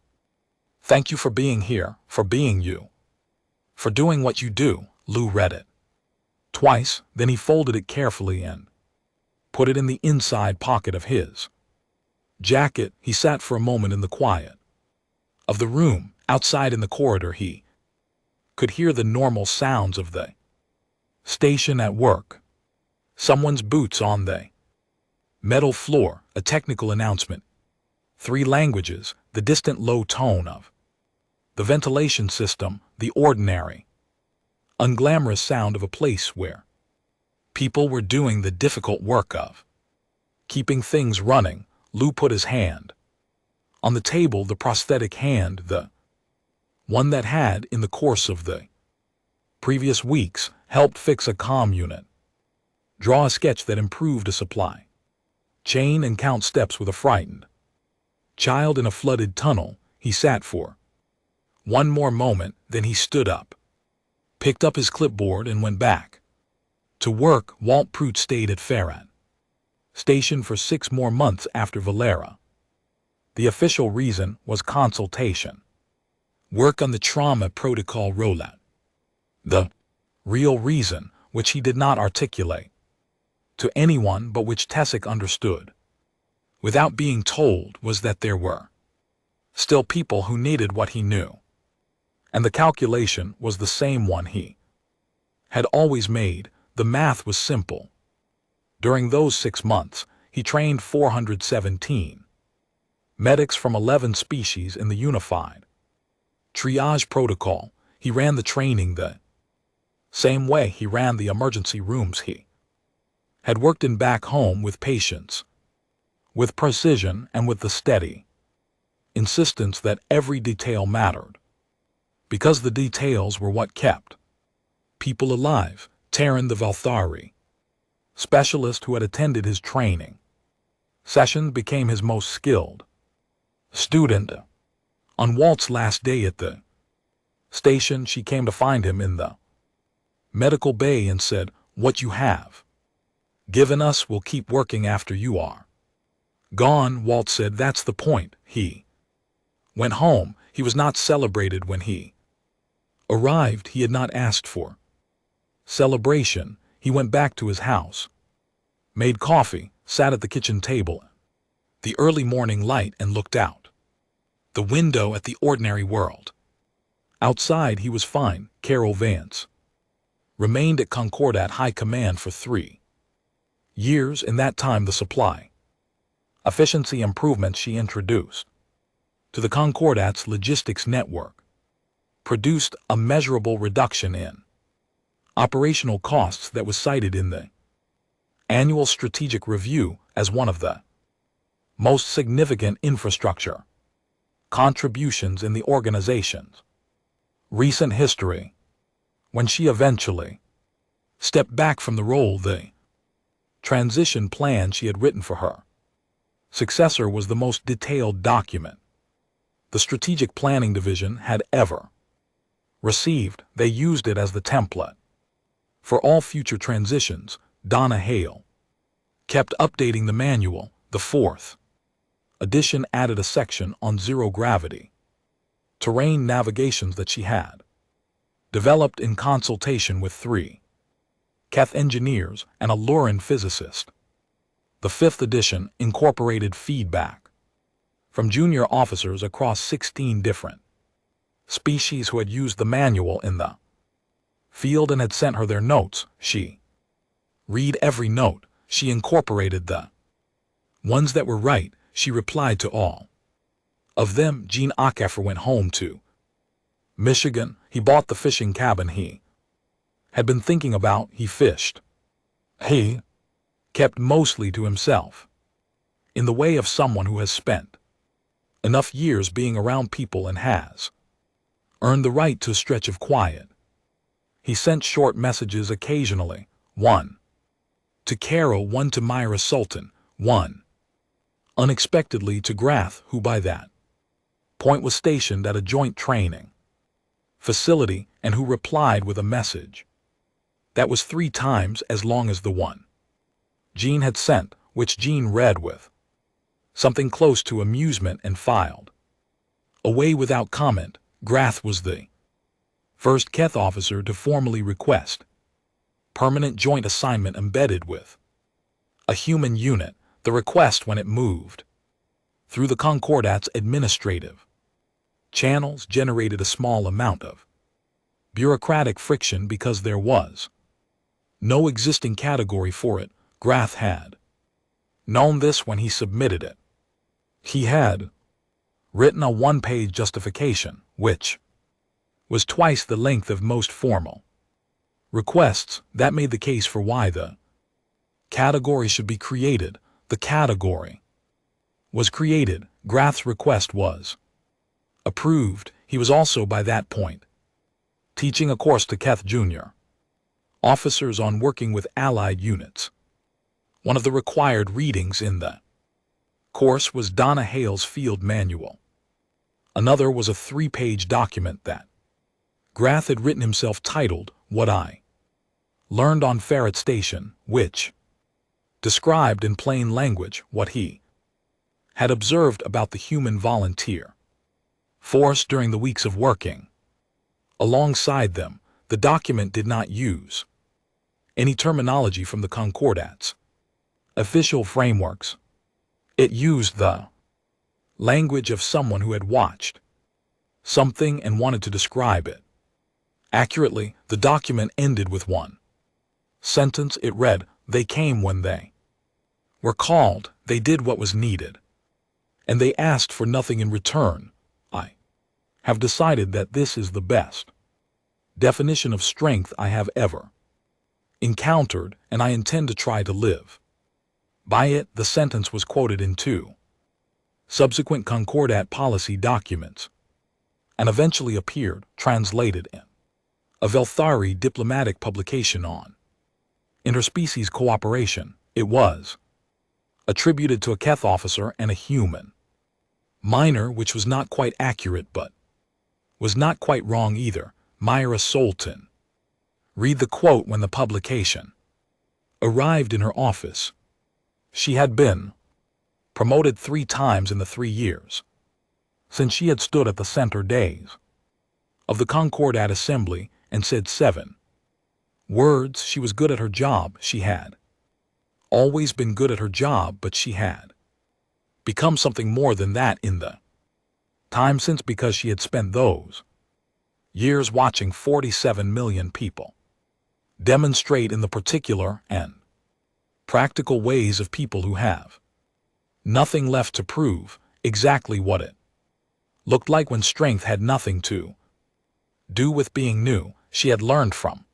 thank you for being here, for being you, for doing what you do." Lou read it twice, then he folded it carefully and put it in the inside pocket of his jacket. He sat for a moment in the quiet of the room. Outside in the corridor he could hear the normal sounds of the station at work. Someone's boots on the metal floor, a technical announcement. 3 languages, the distant low tone of the ventilation system, the ordinary, unglamorous sound of a place where people were doing the difficult work of keeping things running. Lou put his hand on the table, the prosthetic hand, the one that had, in the course of the previous weeks, helped fix a comm unit, draw a sketch that improved a supply chain, and count steps with a frightened child in a flooded tunnel. He sat for one more moment, then he stood up, picked up his clipboard, and went back to work. Walt Prout stayed at Farad Station for 6 more months after Valera. The official reason was consultation, work on the trauma protocol rollout. The real reason, which he did not articulate to anyone but which Tessic understood without being told, was that there were still people who needed what he knew. And the calculation was the same one he had always made. The math was simple. During those 6 months, he trained 417 medics from 11 species in the unified triage protocol. He ran the training the same way he ran the emergency rooms he had worked in back home, with patience, with precision, and with the steady insistence that every detail mattered, because the details were what kept people alive. Terran, the Valthari specialist who had attended his training session, became his most skilled student. On Walt's last day at the station, she came to find him in the medical bay and said, "What you have given us will keep working after you are gone." Walt said, "That's the point." He went home. He was not celebrated when he arrived. He had not asked for celebration. He went back to his house, made coffee, sat at the kitchen table, the early morning light, and looked out the window at the ordinary world. Outside he was fine. Carol Vance remained at Concordat High Command for 3 years. In that time, the supply efficiency improvements she introduced to the Concordat's logistics network produced a measurable reduction in operational costs that was cited in the annual strategic review as one of the most significant infrastructure contributions in the organization's recent history. When she eventually stepped back from the role, the transition plan she had written for her successor was the most detailed document the Strategic Planning Division had ever received. They used it as the template for all future transitions. Donna Hale kept updating the manual, The fourth edition added a section on zero gravity, terrain navigations that she had developed in consultation with 3 Keth engineers and a Lurin physicist. The fifth edition incorporated feedback from junior officers across 16 different species who had used the manual in the field and had sent her their notes. She read every note. She incorporated the ones that were right. She replied to all of them. Gene Ackeffer went home to Michigan. He bought the fishing cabin he had been thinking about. He fished. He kept mostly to himself, in the way of someone who has spent enough years being around people and has earned the right to a stretch of quiet. He sent short messages occasionally, one to Carol, one to Myra Sultan, one unexpectedly to Grath, who by that point was stationed at a joint training facility and who replied with a message that was 3 times as long as the one Gene had sent, which Gene read with something close to amusement and filed away without comment. Grath was the first Keth officer to formally request permanent joint assignment embedded with a human unit. The request, when it moved through the Concordat's administrative channels, generated a small amount of bureaucratic friction because there was no existing category for it. Grath had known this when he submitted it. He had written a 1-page justification, which was twice the length of most formal requests, that made the case for why the category should be created. The category was created. Grath's request was approved. He was also by that point teaching a course to Keth Jr. officers on working with Allied units. One of the required readings in the course was Donna Hale's field manual. Another was a 3-page document that Grath had written himself titled What I Learned on Ferret Station, which described in plain language what he had observed about the human volunteer force during the weeks of working alongside them. The document did not use any terminology from the Concordat's official frameworks. It used the language of someone who had watched something and wanted to describe it accurately. The document ended with one sentence. It read, "They came when they were called, they did what was needed, and they asked for nothing in return. I have decided that this is the best definition of strength I have ever encountered, and I intend to try to live by it." The sentence was quoted in 2 subsequent Concordat policy documents and eventually appeared, translated in a Velthari diplomatic publication on interspecies cooperation. It was attributed to a Keth officer and a human minor, which was not quite accurate but was not quite wrong either. Myra Sultan. Read the quote. When the publication arrived in her office, she had been promoted 3 times in the 3 years since she had stood at the center days of the Concordat Assembly and said 7 words. She was good at her job. She had always been good at her job, but she had become something more than that in the time since, because she had spent those years watching 47 million people demonstrate in the particular and practical ways of people who have nothing left to prove, exactly what it looked like when strength had nothing to do with being new. She had learned from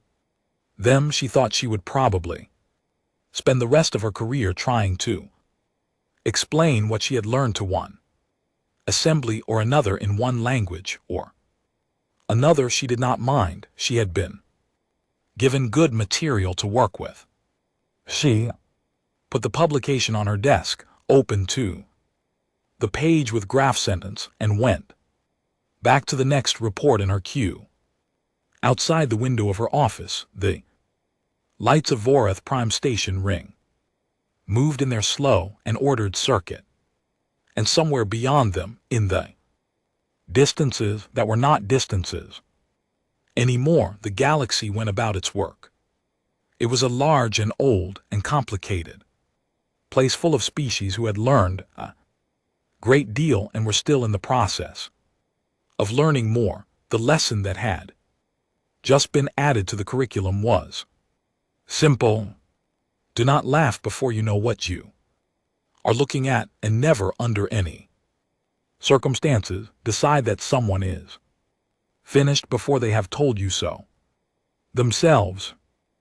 them. She thought she would probably spend the rest of her career trying to explain what she had learned to one assembly or another in one language or another. She did not mind. She had been given good material to work with. She put the publication on her desk, opened to the page with graph sentence, and went back to the next report in her queue. Outside the window of her office, the lights of Vorath Prime Station ring moved in their slow and ordered circuit, and somewhere beyond them, in the distances that were not distances anymore, the galaxy went about its work. It was a large and old and complicated place full of species who had learned a great deal and were still in the process of learning more. The lesson that had just been added to the curriculum was simple. Do not laugh before you know what you are looking at, and never under any circumstances decide that someone is finished before they have told you so themselves.